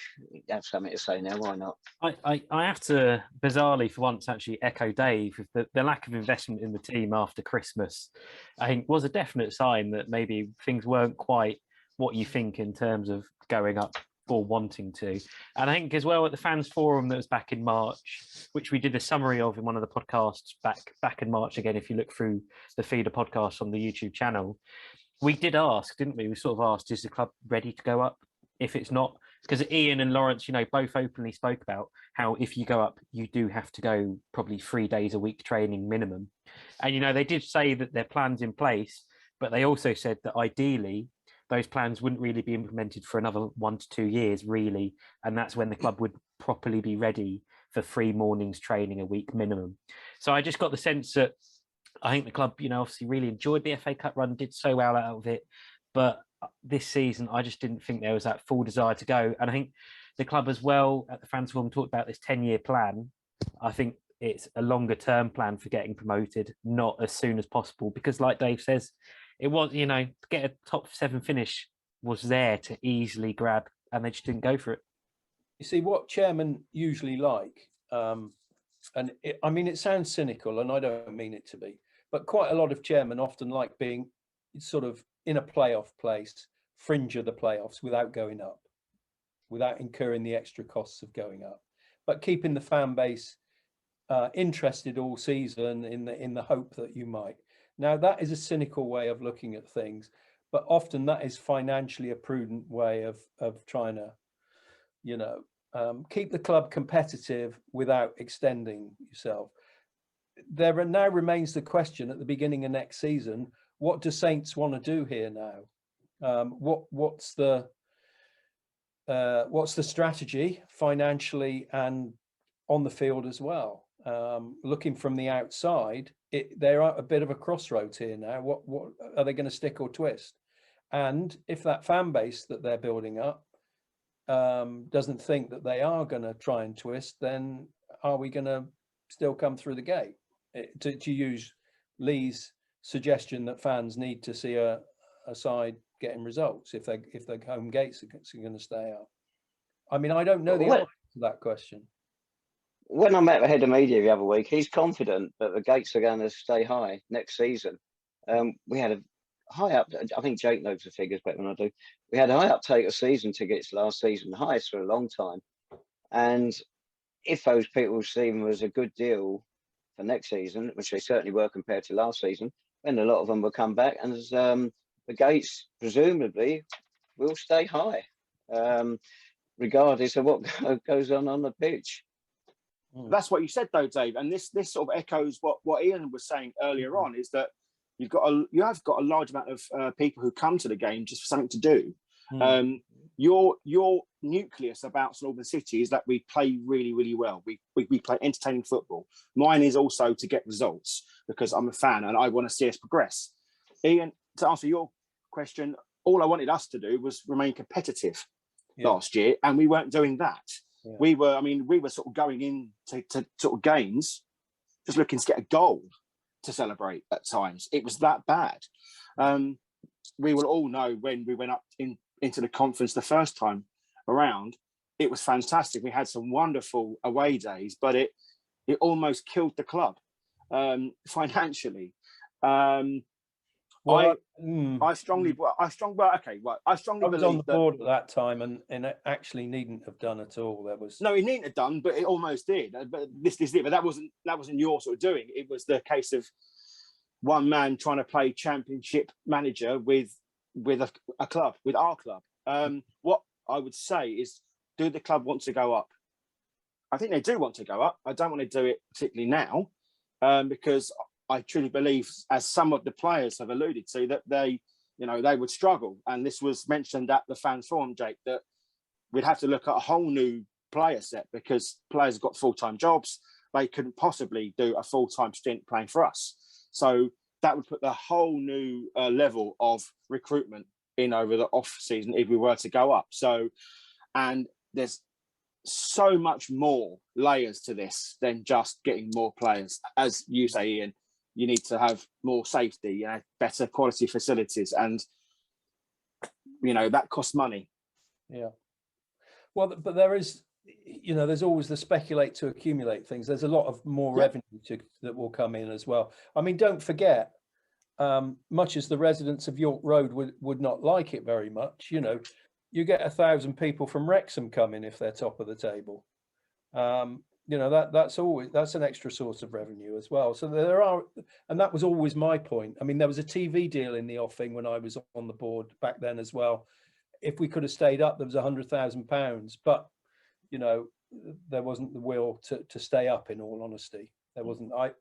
Speaker 1: have something to say now. Why not?
Speaker 2: I have to bizarrely for once actually echo Dave with the lack of investment in the team after Christmas. I think was a definite sign that maybe things weren't quite what you think in terms of going up or wanting to. And I think as well at the fans forum that was back in March, which we did a summary of in one of the podcasts back in March again, if you look through the feeder podcast on the YouTube channel, we did ask, didn't we? We sort of asked, is the club ready to go up? If it's not, because Ian and Lawrence, both openly spoke about how if you go up, you do have to go probably 3 days a week training minimum. And, they did say that there are plans in place, but they also said that ideally those plans wouldn't really be implemented for another 1 to 2 years, really. And that's when the club would properly be ready for 3 mornings training a week minimum. So I just got the sense that I think the club, obviously really enjoyed the FA Cup run, did so well out of it. But this season, I just didn't think there was that full desire to go. And I think the club as well, at the Fans Forum, talked about this 10-year plan. I think it's a longer term plan for getting promoted, not as soon as possible. Because like Dave says, it was, to get a top 7 finish was there to easily grab, and they just didn't go for it.
Speaker 4: You see, what chairmen usually like, it sounds cynical, and I don't mean it to be, but quite a lot of chairmen often like being sort of in a playoff place, fringe of the playoffs, without going up, without incurring the extra costs of going up, but keeping the fan base interested all season in the hope that you might. Now, that is a cynical way of looking at things, but often that is financially a prudent way of trying to, keep the club competitive without extending yourself. There now remains the question at the beginning of next season: what do Saints want to do here now? What's the strategy financially and on the field as well? Looking from the outside, they're at a bit of a crossroads here now. What are they going to stick or twist? And if that fan base that they're building up doesn't think that they are going to try and twist, then are we going to still come through the gate? To use Lee's suggestion that fans need to see a side getting results if their home gates are going to stay up. I mean, I don't know the answer to that question.
Speaker 1: When I met the head of media the other week, he's confident that the gates are going to stay high next season. We had a high up. I think Jake knows the figures better than I do. We had a high uptake of season tickets last season, the highest for a long time. And if those people see them as a good deal for next season, which they certainly were compared to last season, then a lot of them will come back, and the gates presumably will stay high, regardless of what goes on the pitch.
Speaker 3: That's what you said, though, Dave, and this sort of echoes what Ian was saying earlier on, is that you have got a large amount of people who come to the game just for something to do. Your nucleus about St Albans City is that we play really, really well. We play entertaining football. Mine is also to get results, because I'm a fan and I want to see us progress. Ian, to answer your question, all I wanted us to do was remain competitive last year, and we weren't doing that. Yeah. We were sort of going into sort of games just looking to get a goal to celebrate at times. It was that bad. We will all know when we went up into the conference the first time around, it was fantastic. We had some wonderful away days, but it almost killed the club financially. I strongly believe
Speaker 4: I was on the board at that time, and it actually needn't have done at all.
Speaker 3: No, it needn't have done, but it almost did. But this is it. But that wasn't your sort of doing. It was the case of one man trying to play championship manager with a club, with our club. What I would say is, do the club want to go up? I think they do want to go up. I don't want to do it particularly now, because I truly believe, as some of the players have alluded to, that they would struggle. And this was mentioned at the Fans Forum, Jake, that we'd have to look at a whole new player set, because players have got full-time jobs. They couldn't possibly do a full-time stint playing for us. So that would put the whole new level of recruitment in over the off season if we were to go up. So, and there's so much more layers to this than just getting more players. As you say, Ian, you need to have more safety, better quality facilities, and that costs money.
Speaker 4: Yeah. Well, but there is, there's always the speculate to accumulate things. There's a lot of more revenue that will come in as well. I mean, don't forget, much as the residents of York Road would not like it very much, you get 1,000 people from Wrexham coming if they're top of the table. That's an extra source of revenue as well. So there are, and that was always my point. I mean, there was a TV deal in the offing when I was on the board back then as well. If we could have stayed up, there was £100,000, but there wasn't the will to stay up. In all honesty, there wasn't. I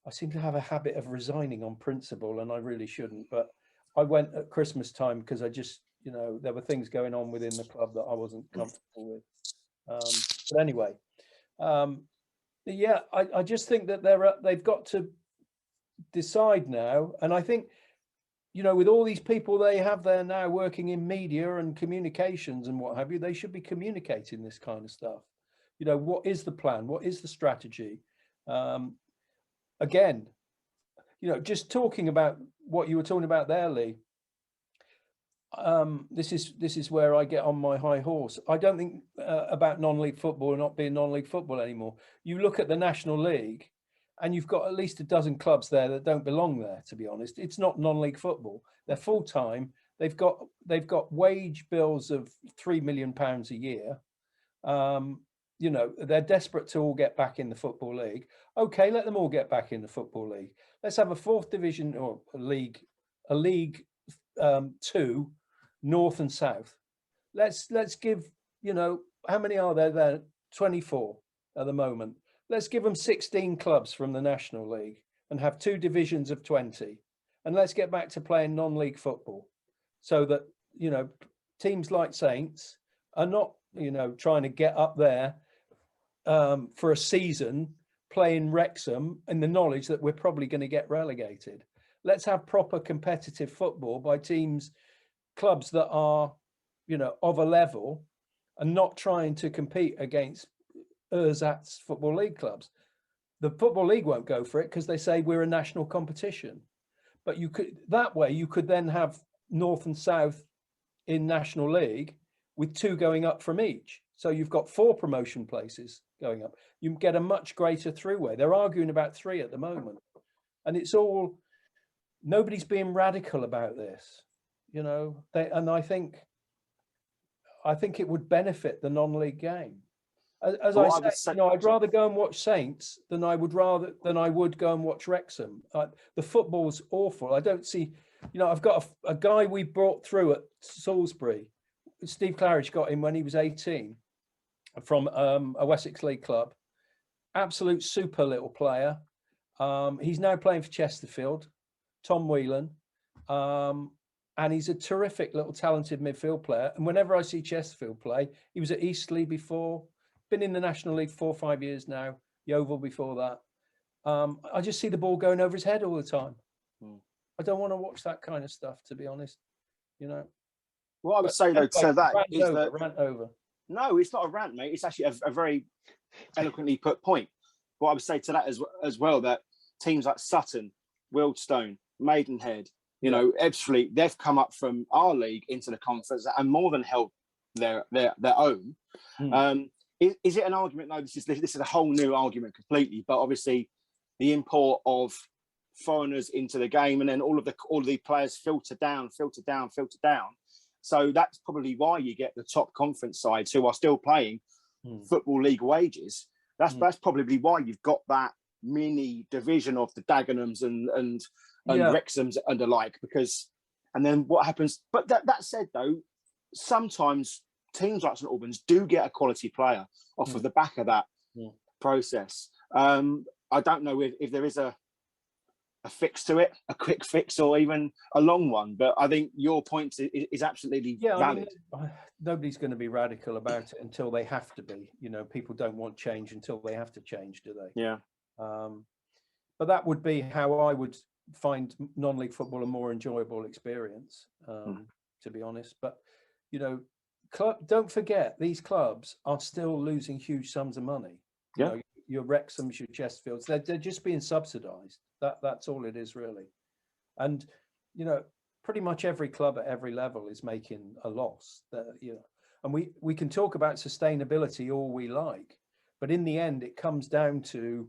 Speaker 4: seem to have a habit of resigning on principle, and I really shouldn't. But I went at Christmas time because I just, there were things going on within the club that I wasn't comfortable with. But anyway, Yeah, I just think that they've got to decide now. And I think, with all these people they have there now working in media and communications and what have you, they should be communicating this kind of stuff. What is the plan? What is the strategy? Again, just talking about what you were talking about there, Lee. This is where I get on my high horse. I don't think about non-league football not being non-league football anymore. You look at the National League, and you've got at least a dozen clubs there that don't belong there. To be honest, it's not non-league football. They're full time. They've got wage bills of £3 million a year. They're desperate to all get back in the Football League. Okay, let them all get back in the Football League. Let's have a fourth division or a league 2, North and South. Let's give, how many are there? 24 at the moment. Let's give them 16 clubs from the National League and have 2 divisions of 20. And let's get back to playing non-league football so that, teams like Saints are not, trying to get up there for a season playing Wrexham in the knowledge that we're probably going to get relegated. Let's have proper competitive football by clubs that are, of a level and not trying to compete against ersatz Football League clubs. The Football League won't go for it because they say we're a national competition. But you could then have North and South in National League with 2 going up from each. So you've got 4 promotion places going up. You get a much greater throughway. They're arguing about 3 at the moment. And it's all, nobody's being radical about this, and I think it would benefit the non-league game. As I say, I'd rather go and watch Saints than I would go and watch Wrexham. The football's awful. I don't see, I've got a guy we brought through at Salisbury. Steve Claridge got him when he was 18 from a Wessex League club. Absolute super little player. He's now playing for Chesterfield, Tom Whelan. And he's a terrific little talented midfield player. And whenever I see Chesterfield play, he was at Eastleigh before, been in the National League 4 or 5 years now, Yeovil before that. I just see the ball going over his head all the time. I don't want to watch that kind of stuff, to be honest.
Speaker 3: What I would say though to that is that
Speaker 4: rant over.
Speaker 3: No, it's not a rant, mate. It's actually a very eloquently put point. What I would say to that as well, that teams like Sutton, Wealdstone, Maidenhead, Ebbsfleet, they've come up from our league into the conference and more than held their own. Is it an argument? No, this is a whole new argument completely. But obviously, the import of foreigners into the game, and then all of the players filter down. So that's probably why you get the top conference sides who are still playing Football League wages. That's probably why you've got that mini division of the Dagenhams and Wrexhams and the like. And then what happens? But that said, though, sometimes teams like St Albans do get a quality player off of the back of that process. I don't know if there is a fix to it, a quick fix or even a long one, but I think your point is absolutely valid.
Speaker 4: I mean, nobody's going to be radical about it until they have to be. People don't want change until they have to change, do they?
Speaker 3: Yeah.
Speaker 4: But that would be how I would find non-league football a more enjoyable experience, to be honest. But, don't forget, these clubs are still losing huge sums of money.
Speaker 3: Yeah.
Speaker 4: Your Wrexhams, your Chesterfields, they're just being subsidised. That's all it is, really. And, pretty much every club at every level is making a loss. And we can talk about sustainability all we like, but in the end, it comes down to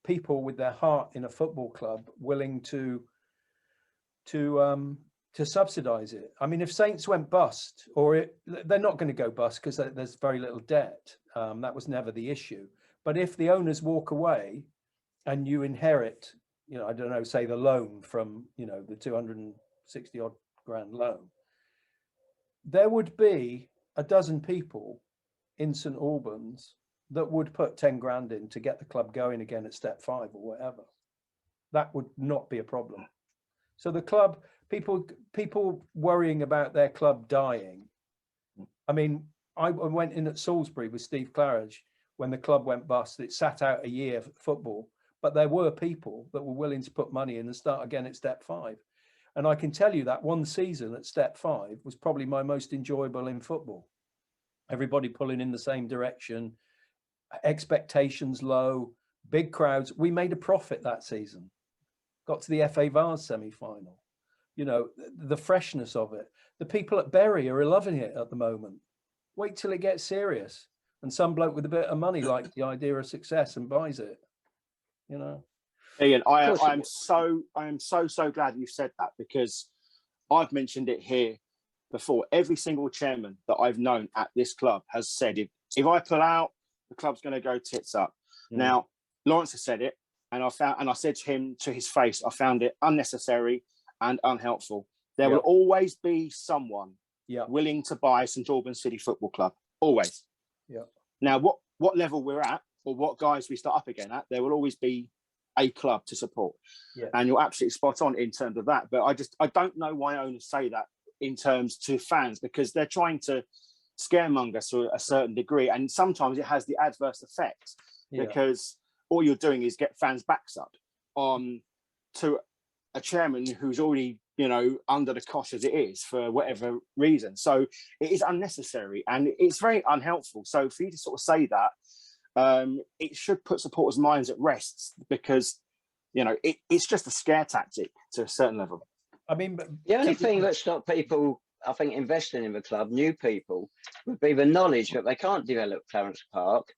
Speaker 4: people with their heart in a football club willing to subsidise it. I mean, if Saints went bust, they're not going to go bust because there's very little debt. That was never the issue. But if the owners walk away and you inherit, I don't know, say the loan from, the 260 odd grand loan, there would be a dozen people in St Albans that would put 10 grand in to get the club going again at step 5 or whatever. That would not be a problem. So the club, people worrying about their club dying. I mean, I went in at Salisbury with Steve Claridge. when the club went bust. It sat out a year for football, but there were people that were willing to put money in and start again at step 5. And I can tell you that one season at step 5 was probably my most enjoyable in football. Everybody pulling in the same direction, expectations low, big crowds. We made a profit that season. Got to the FA Vase semi-final. You know, the freshness of it. The people at Bury are loving it at the moment. Wait till it gets serious. And some bloke with a bit of money likes the idea of success and buys it. You know.
Speaker 3: Ian, I am so glad you said that, because I've mentioned it here before. Every single chairman that I've known at this club has said, if I pull out, the club's going to go tits up. Now, Lawrence has said it, and I said to him to his face, I found it unnecessary and unhelpful. There will always be someone willing to buy St Albans City Football Club. Always. Yeah. Now, what level we're at, or what guys we start up again at, there will always be a club to support. Yeah. And you're absolutely spot on in terms of that. But I don't know why owners say that in terms to fans, because they're trying to scaremonger to a certain degree. And sometimes it has the adverse effect, because all you're doing is get fans' backs up on to a chairman who's already, under the cosh as it is for whatever reason. So it is unnecessary and it's very unhelpful. So for you to sort of say that, it should put supporters' minds at rest, because, it's just a scare tactic to a certain level.
Speaker 4: I mean,
Speaker 1: the only thing that stopped people, I think, investing in the club, new people, would be the knowledge that they can't develop Clarence Park,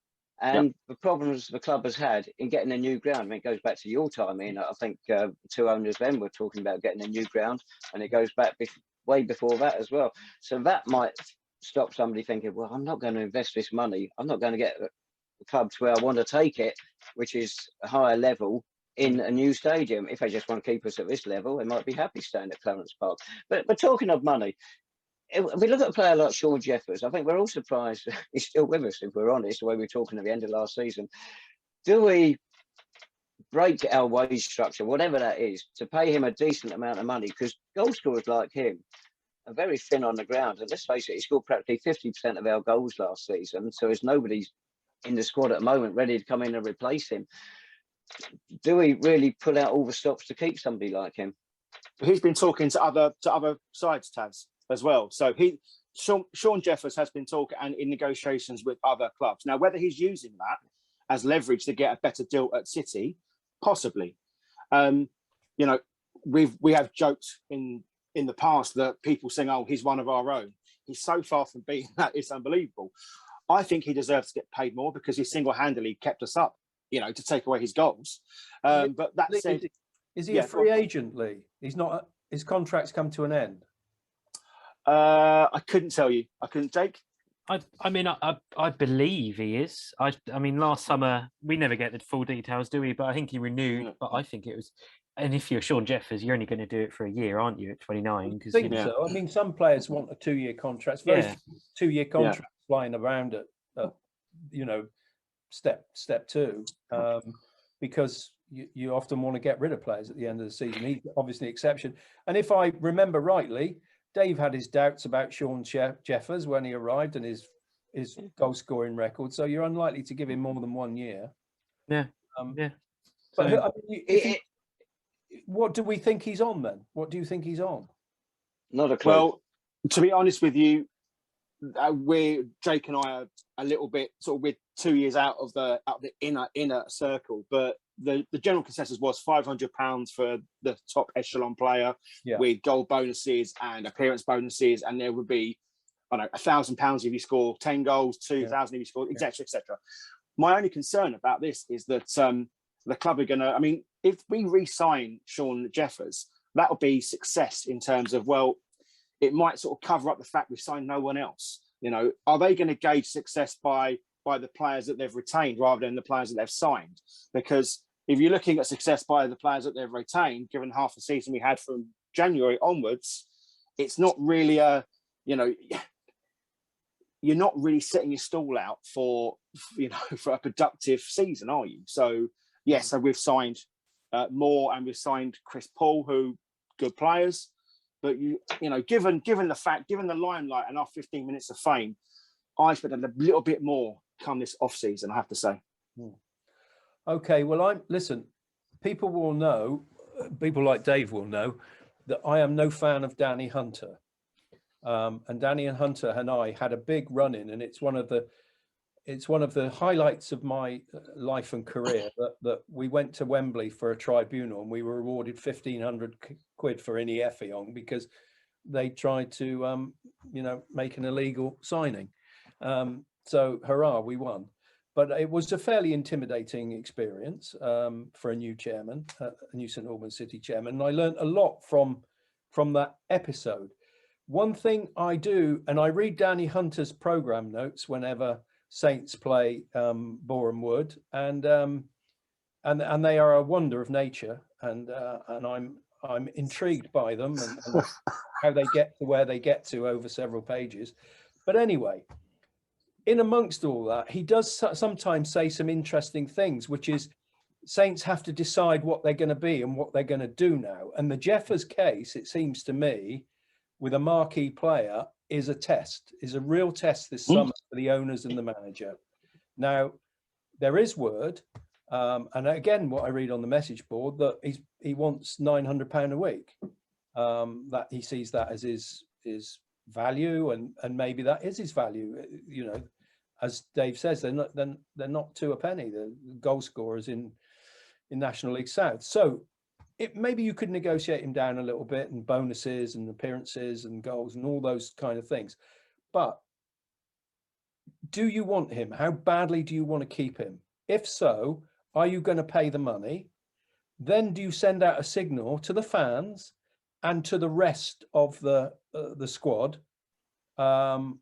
Speaker 1: and the problems the club has had in getting a new ground. I mean, it goes back to your time, Ian. I think the two owners then were talking about getting a new ground, and it goes back way before that as well. So that might stop somebody thinking, well, I'm not going to invest this money. I'm not going to get the club to where I want to take it, which is a higher level, in a new stadium. If they just want to keep us at this level, they might be happy staying at Clarence Park. But talking of money, if we look at a player like Sean Jeffers, I think we're all surprised he's still with us, if we're honest, the way we were talking at the end of last season. Do we break our wage structure, whatever that is, to pay him a decent amount of money? Because goal scorers like him are very thin on the ground. And let's face it, he scored practically 50% of our goals last season. So there's nobody in the squad at the moment ready to come in and replace him. Do we really pull out all the stops to keep somebody like him?
Speaker 3: He's been talking to other sides, Taz, as well. So Sean Jeffers has been talking and in negotiations with other clubs. Now, whether he's using that as leverage to get a better deal at City, possibly. We have joked in the past that people saying, "Oh, he's one of our own." He's so far from being that; it's unbelievable. I think he deserves to get paid more, because he single-handedly kept us up, to take away his goals. But that said,
Speaker 4: is he a free agent, Lee? He's not. His contract's come to an end.
Speaker 3: I couldn't tell you. I couldn't, Jake.
Speaker 2: I believe he is. I mean, last summer we never get the full details, do we? But I think he renewed. But I think it was. And if you're Sean Jeffers, you're only going to do it for a year, aren't you? At 29, because
Speaker 4: so. I mean, some players want a 2-year contract. Very 2-year contracts flying around at step 2, because you often want to get rid of players at the end of the season. He's obviously an exception. And if I remember rightly, Dave had his doubts about Sean Jeffers when he arrived and his goal scoring record. So you're unlikely to give him more than 1 year.
Speaker 2: Yeah.
Speaker 4: But what do we think he's on then? What do you think he's on?
Speaker 1: Not a clue.
Speaker 3: Well, to be honest with you, Jake and I are a little bit sort of, we're 2 years out of the inner circle, but the general consensus was £500 for the top echelon player, with goal bonuses and appearance bonuses, and there would be, I don't know, £1,000 if you score 10 goals, 2,000 if you score, etc., etc. My only concern about this is that the club are going to, I mean, if we re-sign Sean Jeffers, that will be success in terms of, well, it might sort of cover up the fact we've signed no one else. Are they going to gauge success by the players that they've retained rather than the players that they've signed? Because if you're looking at success by the players that they've retained, given half the season we had from January onwards, it's not really you're not really setting your stall out for a productive season, are you? So yes, so we've signed Moore and we've signed Chris Paul, who good players. But given the limelight and our 15 minutes of fame, I expect a little bit more come this off season, I have to say.
Speaker 4: Okay, well, listen, people will know, people like Dave will know that I am no fan of Danny Hunter. And Danny and Hunter and I had a big run in, and it's one of the highlights of my life and career that we went to Wembley for a tribunal, and we were awarded 1,500 quid for Ini Effiong because they tried to, make an illegal signing. So hurrah, we won. But it was a fairly intimidating experience for a new chairman, a new St Albans City chairman. And I learned a lot from that episode. One thing I do, and I read Danny Hunter's programme notes whenever Saints play Boreham Wood, and they are a wonder of nature, and I'm intrigued by them and how they get to where they get to over several pages. But anyway, in amongst all that, he does sometimes say some interesting things, which is Saints have to decide what they're going to be and what they're going to do now. And the Jeffers case, it seems to me, with a marquee player, is a real test this summer for the owners and the manager. Now, there is word, and again, what I read on the message board, that he wants £900 a week. That he sees that as his value, and maybe that is his value. As Dave says, they're not two a penny. The goal scorers in National League South. So maybe you could negotiate him down a little bit, and bonuses and appearances and goals and all those kind of things. But do you want him? How badly do you want to keep him? If so, are you going to pay the money? Then do you send out a signal to the fans and to the rest of the squad? We're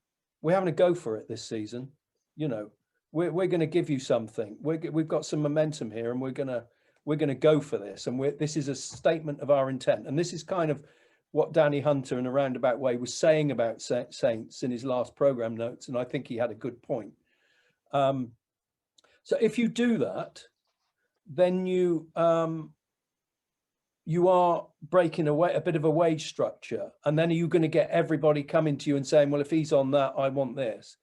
Speaker 4: having a go for it this season. We're going to give you something. We've got some momentum here, and we're going to go for this. And this is a statement of our intent. And this is kind of what Danny Hunter, in a roundabout way, was saying about Saints in his last programme notes. And I think he had a good point. So if you do that, then you are breaking away a bit of a wage structure. And then are you going to get everybody coming to you and saying, well, if he's on that, I want this?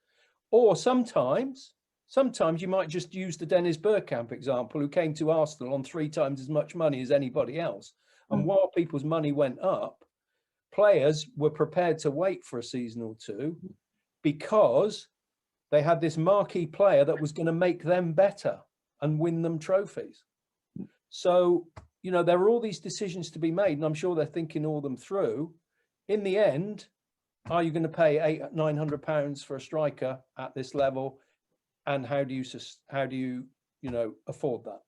Speaker 4: Or sometimes you might just use the Dennis Bergkamp example, who came to Arsenal on 3 times as much money as anybody else. And while people's money went up, players were prepared to wait for a season or two because they had this marquee player that was going to make them better and win them trophies. So, there are all these decisions to be made, and I'm sure they're thinking all them through. In the end, are you going to pay £900 for a striker at this level? And how do you afford that?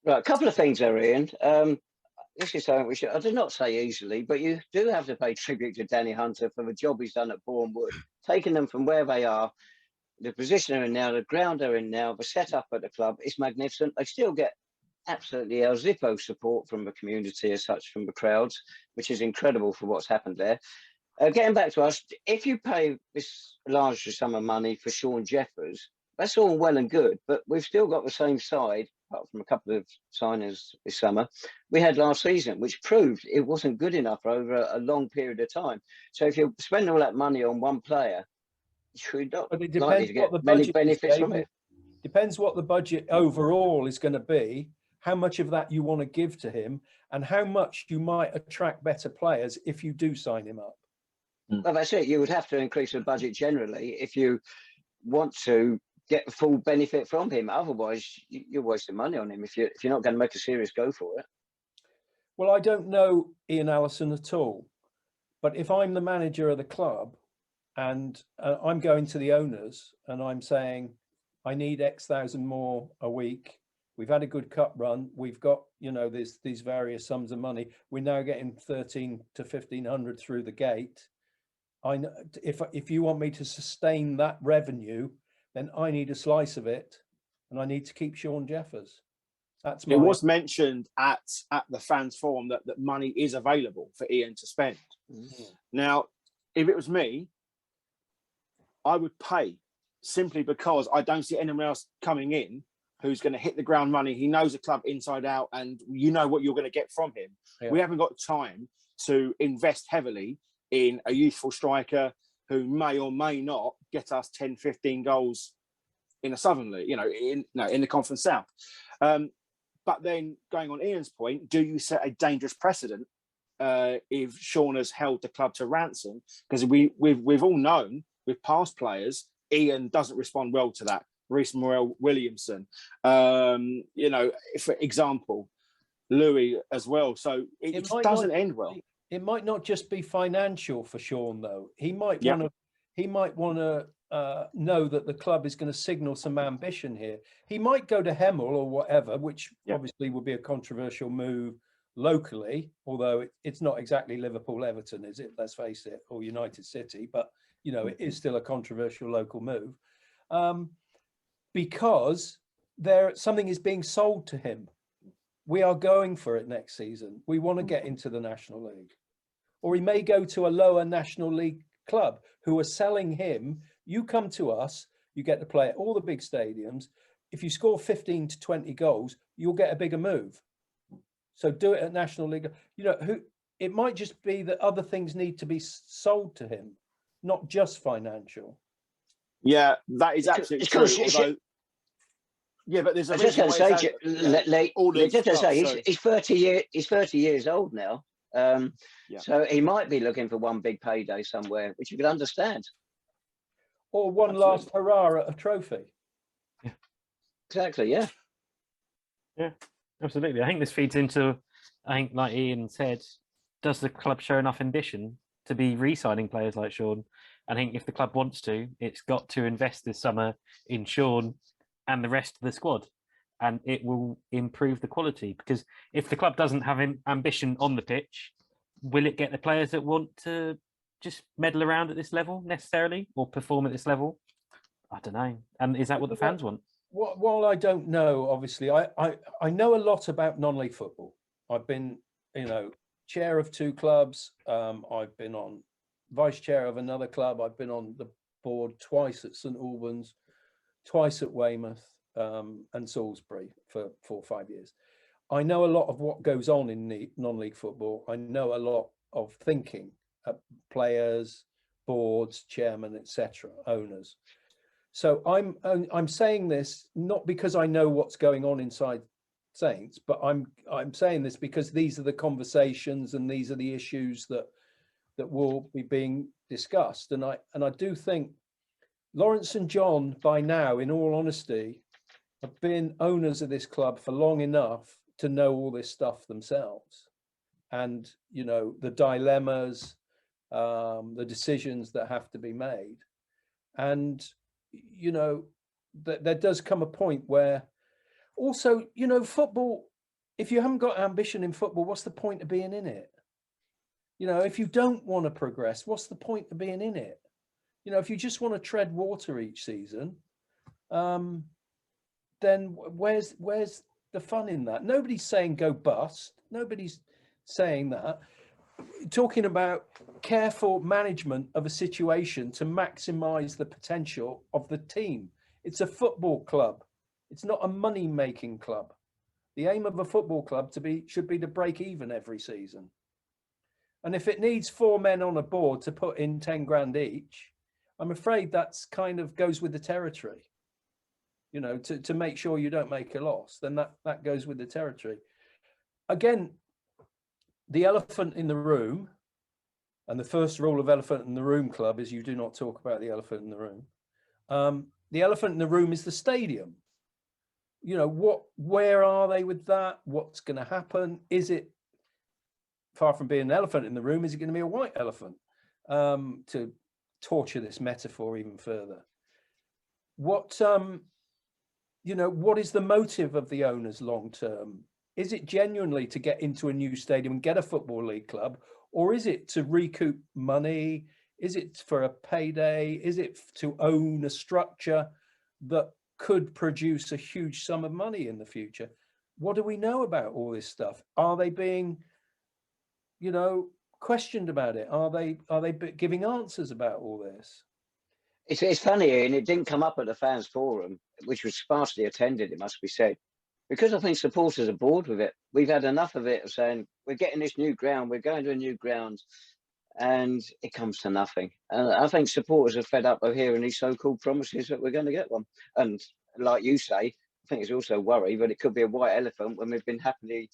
Speaker 1: Right, a couple of things there, Ian. This is something I did not say easily, but you do have to pay tribute to Danny Hunter for the job he's done at Boreham Wood, taking them from where they are, the position they're in now, the ground they're in now, the setup at the club is magnificent. They still get absolutely El Zippo support from the community as such, from the crowds, which is incredible for what's happened there. Getting back to us, if you pay this large sum of money for Sean Jeffers, that's all well and good, but we've still got the same side, apart from a couple of signings this summer, we had last season, which proved it wasn't good enough over a long period of time. So if you spend all that money on one player, you're not likely to get many benefits from it.
Speaker 4: Depends what the budget overall is going to be, how much of that you want to give to him, and how much you might attract better players if you do sign him up.
Speaker 1: Well, that's it. You would have to increase the budget generally if you want to get the full benefit from him. Otherwise, you're wasting money on him if you're not going to make a serious go for it.
Speaker 4: Well, I don't know Ian Allison at all, but if I'm the manager of the club and I'm going to the owners and I'm saying, I need X thousand more a week. We've had a good cup run. We've got, these various sums of money. We're now getting 1,300 to 1,500 through the gate. I know if you want me to sustain that revenue, then I need a slice of it, and I need to keep Sean Jeffers. It
Speaker 3: was mentioned at the fans forum that money is available for Ian to spend. Now, if it was me, I would pay simply because I don't see anyone else coming in who's going to hit the ground running. He knows the club inside out, and you know what you're going to get from him. Yeah. We haven't got time to invest heavily in a youthful striker, who may or may not get us 10, 15 goals in a Southern League, in the Conference South. But then going on Ian's point, do you set a dangerous precedent if Sean has held the club to ransom? Because we've all known with past players, Ian doesn't respond well to that. Reece Morel Williamson, for example, Louis as well. So it doesn't end well.
Speaker 4: It might not just be financial for Sean, though. He might want to know that the club is going to signal some ambition here. He might go to Hemel or whatever, which obviously would be a controversial move locally, although it's not exactly Liverpool, Everton, is it? Let's face it, or United City, but it is still a controversial local move. Because something is being sold to him. We are going for it next season. We want to get into the National League. Or he may go to a lower National League club who are selling him. You come to us, you get to play at all the big stadiums. If you score 15 to 20 goals, you'll get a bigger move. So do it at National League. It might just be that other things need to be sold to him, not just financial.
Speaker 3: Yeah, that is absolutely true. But there's a reason why
Speaker 1: he's 30 years old now. So he might be looking for one big payday somewhere, which you could understand.
Speaker 4: Or one last hurrah at a trophy.
Speaker 2: Yeah.
Speaker 1: Exactly, yeah.
Speaker 2: Yeah, absolutely. I think this feeds into, like Ian said, does the club show enough ambition to be re-signing players like Sean? I think if the club wants to, it's got to invest this summer in Sean and the rest of the squad, and it will improve the quality. Because if the club doesn't have ambition on the pitch, will it get the players that want to just meddle around at this level necessarily, or perform at this level? I don't know. And is that what the fans want?
Speaker 4: Well, I don't know. Obviously, I know a lot about non-league football. I've been, chair of 2 clubs. I've been on vice chair of another club. I've been on the board twice at St Albans, twice at Weymouth, and Salisbury for 4 or 5 years. I know a lot of what goes on in the non-league football. I know a lot of thinking, players, boards, chairmen, etc., owners. So I'm saying this not because I know what's going on inside Saints, but I'm saying this because these are the conversations and these are the issues that will be being discussed. And I do think Lawrence and John, by now, in all honesty, have been owners of this club for long enough to know all this stuff themselves. And, the dilemmas, the decisions that have to be made. And, there does come a point where also, football, if you haven't got ambition in football, what's the point of being in it? If you don't want to progress, what's the point of being in it? If you just want to tread water each season, then where's the fun in that? Nobody's saying go bust. Nobody's saying that. Talking about careful management of a situation to maximize the potential of the team. It's a football club. It's not a money-making club. The aim of a football club should be to break even every season. And if it needs 4 men on a board to put in 10 grand each, I'm afraid that's kind of goes with the territory. To make sure you don't make a loss, then that goes with the territory. Again, the elephant in the room, and the first rule of Elephant in the Room Club is you do not talk about the elephant in the room. The elephant in the room is the stadium. Where are they with that? What's going to happen? Is it, far from being an elephant in the room, is it going to be a white elephant? To torture this metaphor even further. What is the motive of the owners long term? Is it genuinely to get into a new stadium and get a football league club, or is it to recoup money? Is it for a payday? Is it to own a structure that could produce a huge sum of money in the future? What do we know about all this stuff? Are they being, questioned about it? Are they giving answers about all this?
Speaker 1: It's funny, and it didn't come up at the fans forum, which was sparsely attended, it must be said, because I think supporters are bored with it. We've had enough of it, of saying we're getting this new ground, we're going to a new ground, and it comes to nothing. And I think supporters are fed up of hearing these so-called promises that we're going to get one. And like you say, I think it's also worry, but it could be a white elephant when we've been happily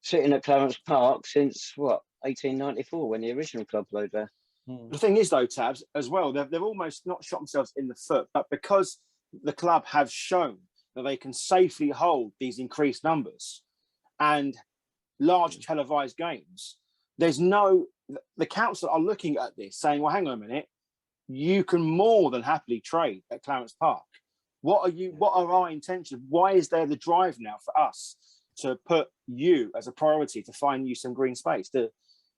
Speaker 1: sitting at Clarence Park since, what, 1894, when the original club played there.
Speaker 3: The thing is, though, Tabs, as well, they've almost not shot themselves in the foot, but because the club have shown that they can safely hold these increased numbers and large televised games, the council are looking at this saying, well, hang on a minute, you can more than happily trade at Clarence Park. What are our intentions? Why is there the drive now for us to put you as a priority to find you some green space to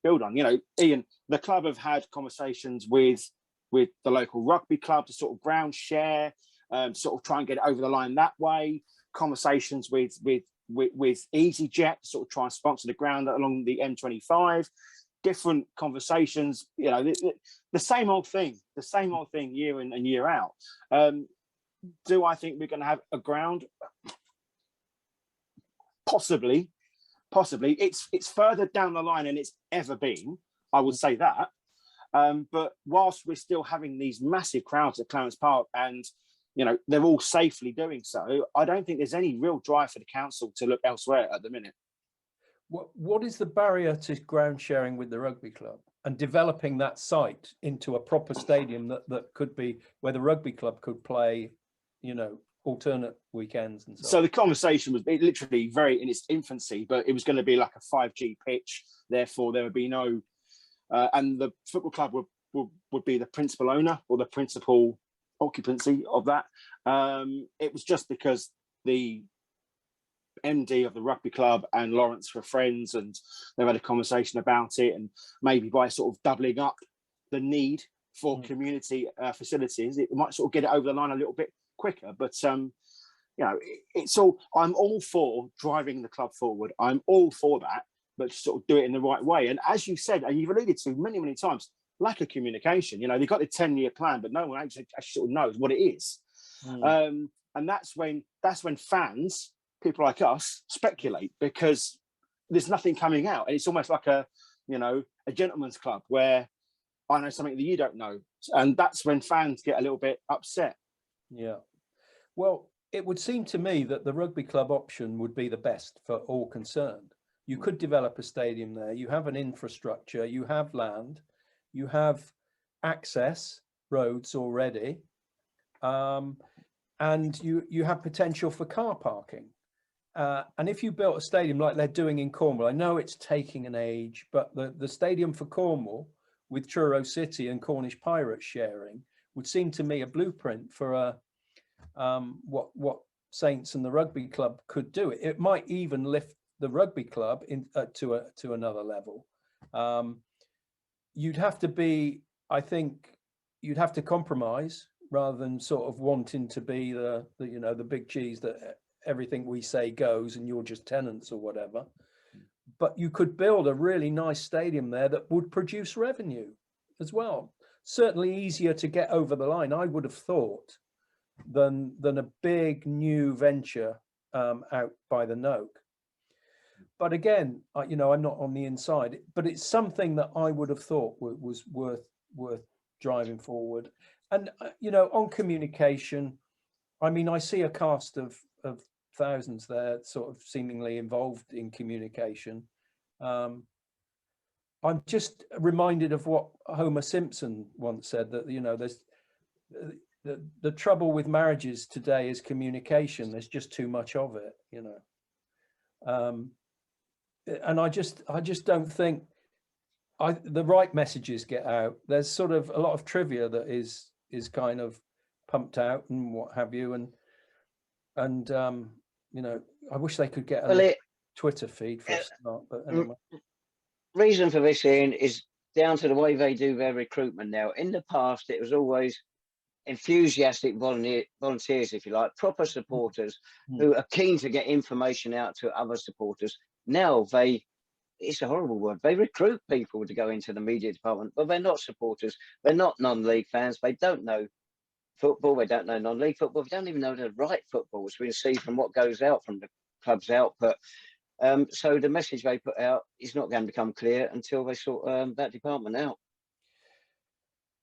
Speaker 3: build on? You know, Ian, the club have had conversations with the local rugby club to sort of ground share, sort of try and get it over the line that way. Conversations with EasyJet to sort of try and sponsor the ground along the M25. Different conversations, you know, the same old thing year in and year out. Do I think we're going to have a ground? Possibly. It's further down the line than it's ever been, I would say that. But whilst we're still having these massive crowds at Clarence Park, and you know they're all safely doing so, I don't think there's any real drive for the council to look elsewhere at the minute.
Speaker 4: What is the barrier to ground sharing with the rugby club and developing that site into a proper stadium that could be where the rugby club could play, you know, alternate weekends and so on?
Speaker 3: The conversation was literally very in its infancy, but it was going to be like a 5G pitch. Therefore, there would be no, and the football club would be the principal owner or the principal occupancy of that. It was just because the MD of the rugby club and Lawrence were friends, and they've had a conversation about it, and maybe by sort of doubling up the need for community facilities, it might sort of get it over the line a little bit quicker. But you know, I'm all for driving the club forward. I'm all for that, but sort of do it in the right way. And as you said, and you've alluded to many times, lack of communication. You know, they've got a 10-year plan, but no one actually sort of knows what it is. And that's when fans, people like us, speculate, because there's nothing coming out, and it's almost like a gentleman's club where I know something that you don't know, and that's when fans get a little bit upset.
Speaker 4: Yeah, well, it would seem to me that the rugby club option would be the best for all concerned. You could develop a stadium there. You have an infrastructure, you have land, you have access roads already, and you have potential for car parking. And if you built a stadium like they're doing in Cornwall, I know it's taking an age, but the stadium for Cornwall with Truro City and Cornish Pirates sharing would seem to me a blueprint for what Saints and the rugby club could do. It might even lift the rugby club to another level. You'd have to be, I think, you'd have to compromise rather than sort of wanting to be the big cheese that everything we say goes and you're just tenants or whatever. But you could build a really nice stadium there that would produce revenue as well. Certainly easier to get over the line, I would have thought, than a big new venture out by the Noak. But again, I'm not on the inside, but it's something that I would have thought was worth driving forward. And on communication, I mean, I see a cast of thousands there sort of seemingly involved in communication. I'm just reminded of what Homer Simpson once said, that there's the trouble with marriages today is communication. There's just too much of it, and I just don't think the right messages get out. There's sort of a lot of trivia that is kind of pumped out and what have you, and I wish they could get a Twitter feed for a start. But anyway,
Speaker 1: reason for this, Ian, is down to the way they do their recruitment now. In the past, it was always enthusiastic volunteers, if you like, proper supporters who are keen to get information out to other supporters. Now it's a horrible word, they recruit people to go into the media department, but they're not supporters. They're not non-league fans. They don't know football. They don't know non-league football. They don't even know the right football, as we can see from what goes out from the club's output. So the message they put out is not going to become clear until they sort that department out.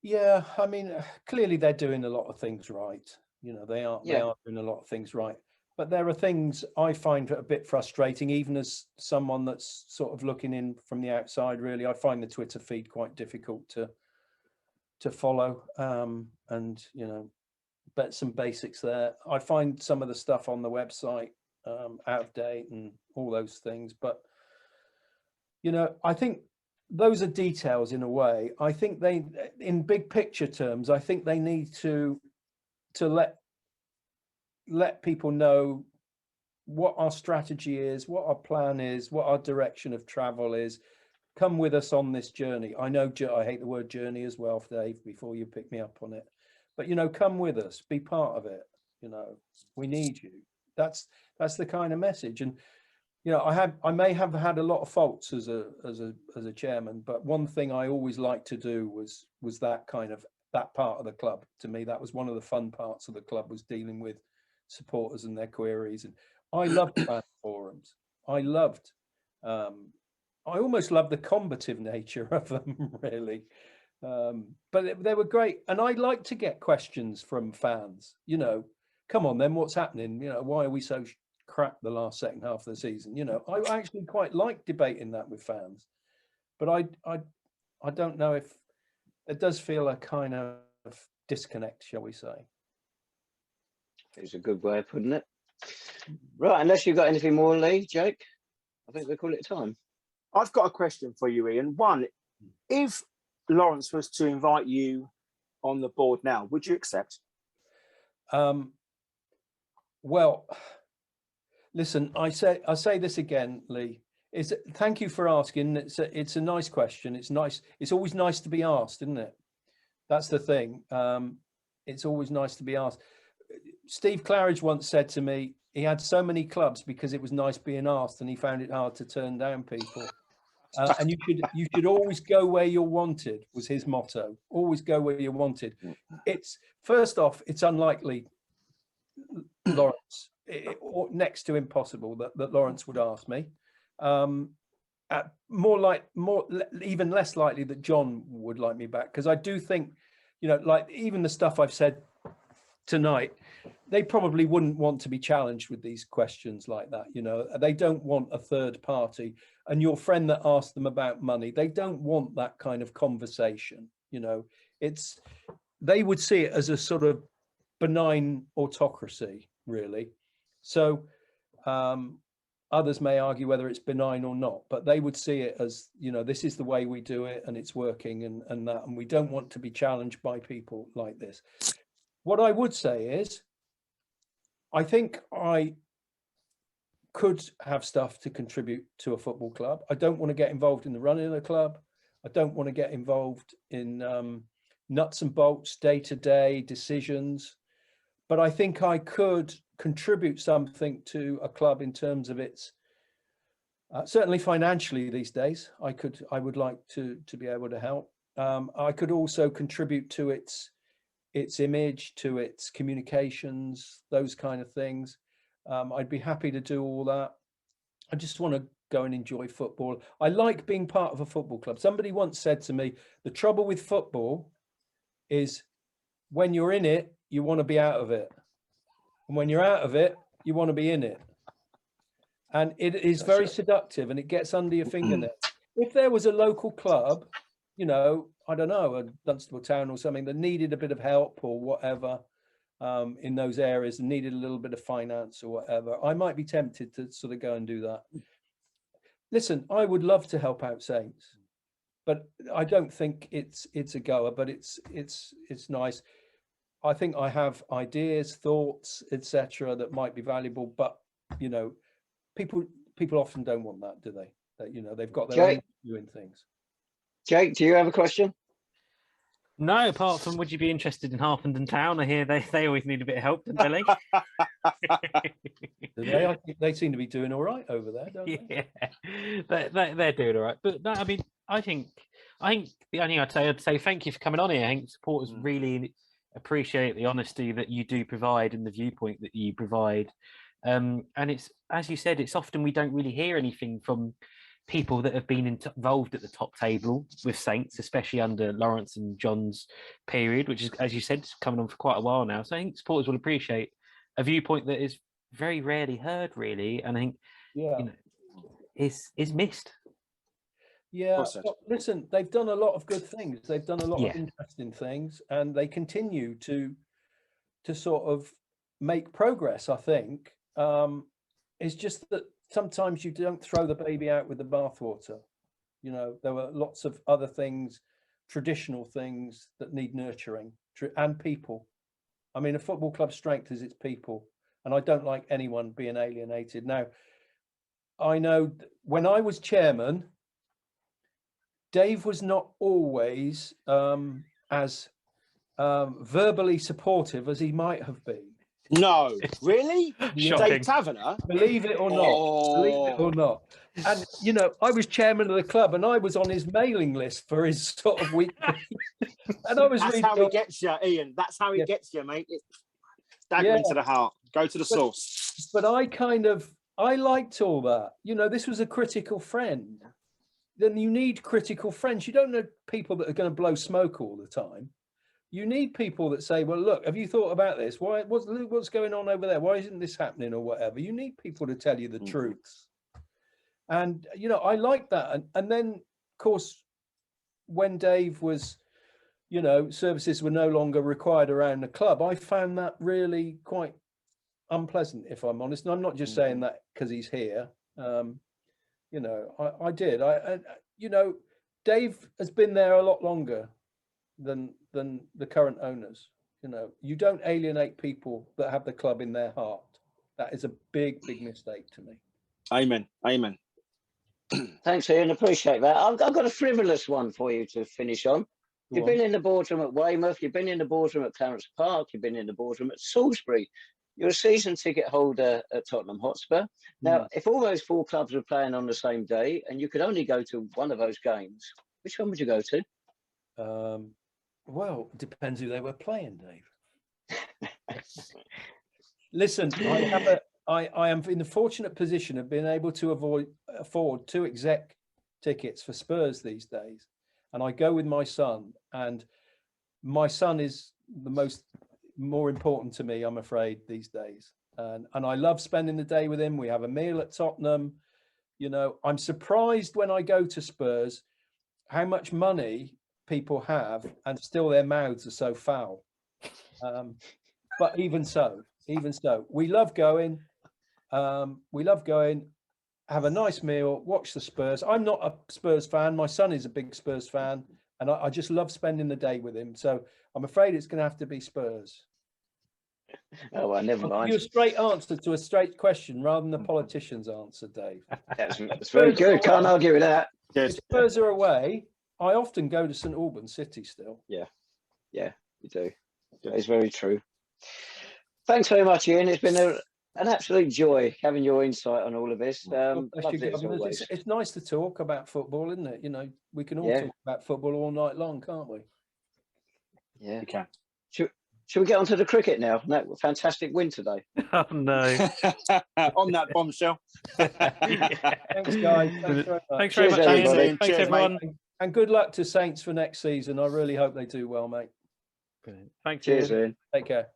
Speaker 4: Yeah, I mean, clearly they're doing a lot of things right. You know, they are
Speaker 1: Yeah.
Speaker 4: doing a lot of things right. But there are things I find a bit frustrating, even as someone that's sort of looking in from the outside. Really, I find the Twitter feed quite difficult to follow. And you know, but some basics there. I find some of the stuff on the website out of date and all those things. But you know, I think those are details in a way. I think they, in big picture terms, I think they need to let people know what our strategy is, what our plan is, what our direction of travel is. Come with us on this journey. I know I hate the word journey as well, Dave, before you pick me up on it. But, you know, come with us, be part of it. You know, we need you. That's the kind of message. And, you know, I may have had a lot of faults as a chairman, but one thing I always liked to do was that kind of, that part of the club. To me, that was one of the fun parts of the club, was dealing with supporters and their queries. And I loved fan forums. I almost loved the combative nature of them, really. But they were great. And I like to get questions from fans, you know, come on then, what's happening? You know, why are we so crap the last second half of the season? You know, I actually quite like debating that with fans. But I don't know if it does feel a kind of disconnect, shall we say.
Speaker 1: It's a good way of putting it. Right, unless you've got anything more, Lee, Jake, I think we'll call it time.
Speaker 3: I've got a question for you, Ian. One, if Lawrence was to invite you on the board now, would you accept?
Speaker 4: Well, listen, I say this again, Lee. Thank you for asking. It's a nice question. It's nice. It's always nice to be asked, isn't it? That's the thing. It's always nice to be asked. Steve Claridge once said to me, he had so many clubs because it was nice being asked, and he found it hard to turn down people. And you should always go where you're wanted, was his motto. Always go where you're wanted. It's, first off, it's unlikely, Lawrence, next to impossible that Lawrence would ask me. Even less likely that John would like me back, because I do think, you know, like even the stuff I've said tonight, they probably wouldn't want to be challenged with these questions like that. You know, they don't want a third party. And your friend that asked them about money, they don't want that kind of conversation. You know, they would see it as a sort of benign autocracy, really. So others may argue whether it's benign or not, but they would see it as, you know, this is the way we do it and it's working and that, and we don't want to be challenged by people like this. What I would say is, I think I could have stuff to contribute to a football club. I don't want to get involved in the running of the club. I don't want to get involved in nuts and bolts, day-to-day decisions. But I think I could contribute something to a club in terms of its, certainly financially these days. I would like to be able to help. I could also contribute to its image, to its communications, those kind of things. I'd be happy to do all that. I just want to go and enjoy football. I like being part of a football club. Somebody once said to me, the trouble with football is when you're in it, you want to be out of it. And when you're out of it, you want to be in it. And it is very seductive and it gets under your fingernails. If there was a local club, you know, I don't know, a Dunstable Town or something that needed a bit of help or whatever in those areas and needed a little bit of finance or whatever, I might be tempted to sort of go and do that. Listen, I would love to help out Saints, but I don't think it's a goer, but it's nice. I think I have ideas, thoughts, etc., that might be valuable, but you know, people often don't want that, do they? That, you know, they've got their own doing things.
Speaker 1: Jake, do you have a question?
Speaker 2: No, apart from, would you be interested in Harpenden Town? I hear they always need a bit of help, don't they?
Speaker 4: Do they? I think they seem to be doing all right over there, don't they?
Speaker 2: Yeah, they're doing all right. But no, I mean, I think the only thing I'd say thank you for coming on here. I think supporters really appreciate the honesty that you do provide and the viewpoint that you provide. And it's, as you said, it's often we don't really hear anything from people that have been involved at the top table with Saints, especially under Lawrence and John's period, which is, as you said, coming on for quite a while now. So I think supporters will appreciate a viewpoint that is very rarely heard, really, and I think is missed.
Speaker 4: Yeah, but listen, they've done a lot of good things. They've done a lot of
Speaker 2: Yeah.
Speaker 4: interesting things, and they continue to sort of make progress, I think. It's just that sometimes you don't throw the baby out with the bathwater. You know, there were lots of other things, traditional things that need nurturing, and people. I mean, a football club's strength is its people, and I don't like anyone being alienated. Now, I know when I was chairman, Dave was not always as verbally supportive as he might have been.
Speaker 3: No, really?
Speaker 2: Shocking.
Speaker 3: Dave Tavener?
Speaker 4: Believe it or not. Believe it or not. And, you know, I was chairman of the club and I was on his mailing list for his sort of weekly. And I was
Speaker 3: That's
Speaker 4: reading
Speaker 3: how he gets you, Ian. That's how he gets you, mate. Dagger into the heart. Go to the source.
Speaker 4: But I liked all that. You know, this was a critical friend. Then you need critical friends. You don't need people that are going to blow smoke all the time. You need people that say, well, look, have you thought about this? What's going on over there? Why isn't this happening or whatever? You need people to tell you the truth. And, you know, I like that. And then, of course, when Dave was, you know, services were no longer required around the club, I found that really quite unpleasant, if I'm honest. And I'm not just saying that because he's here. You know, I did. You know, Dave has been there a lot longer than the current owners. You know, you don't alienate people that have the club in their heart. That is a big mistake to me.
Speaker 3: Amen. Amen.
Speaker 1: Thanks, Ian. Appreciate that. I've got a frivolous one for you to finish on. You've been in the boardroom at Weymouth. You've been in the boardroom at Clarence Park. You've been in the boardroom at Salisbury. You're a season ticket holder at Tottenham Hotspur. Now, if all those four clubs were playing on the same day and you could only go to one of those games, which one would you go to?
Speaker 4: Well, it depends who they were playing, Dave. Listen, I am in the fortunate position of being able to afford 2 exec tickets for Spurs these days. And I go with my son, and my son is the more important to me, I'm afraid, these days. And I love spending the day with him. We have a meal at Tottenham. You know, I'm surprised when I go to Spurs how much money people have and still their mouths are so foul. But even so, we love going. Have a nice meal, watch the Spurs. I'm not a Spurs fan. My son is a big Spurs fan, and I just love spending the day with him. So I'm afraid it's going to have to be Spurs.
Speaker 1: Oh, well, never mind.
Speaker 4: You a straight answer to a straight question rather than the politician's answer, Dave.
Speaker 1: That's very good. Can't argue with that.
Speaker 4: If Spurs are away, I often go to St Albans City still.
Speaker 1: Yeah, you do. It's very true. Thanks very much, Ian. It's been an absolute joy having your insight on all of this.
Speaker 4: It's nice to talk about football, isn't it? You know, we can all talk about football all night long, can't we?
Speaker 1: Yeah,
Speaker 3: we can.
Speaker 1: Should we get on to the cricket now? That fantastic win today.
Speaker 2: Oh no!
Speaker 3: On that bombshell.
Speaker 4: Thanks, guys.
Speaker 2: Thanks very much, Ian. Thanks, everyone.
Speaker 4: And good luck to Saints for next season. I really hope they do well, mate.
Speaker 2: Brilliant. Thanks,
Speaker 1: Cheers, Ian.
Speaker 4: Take care.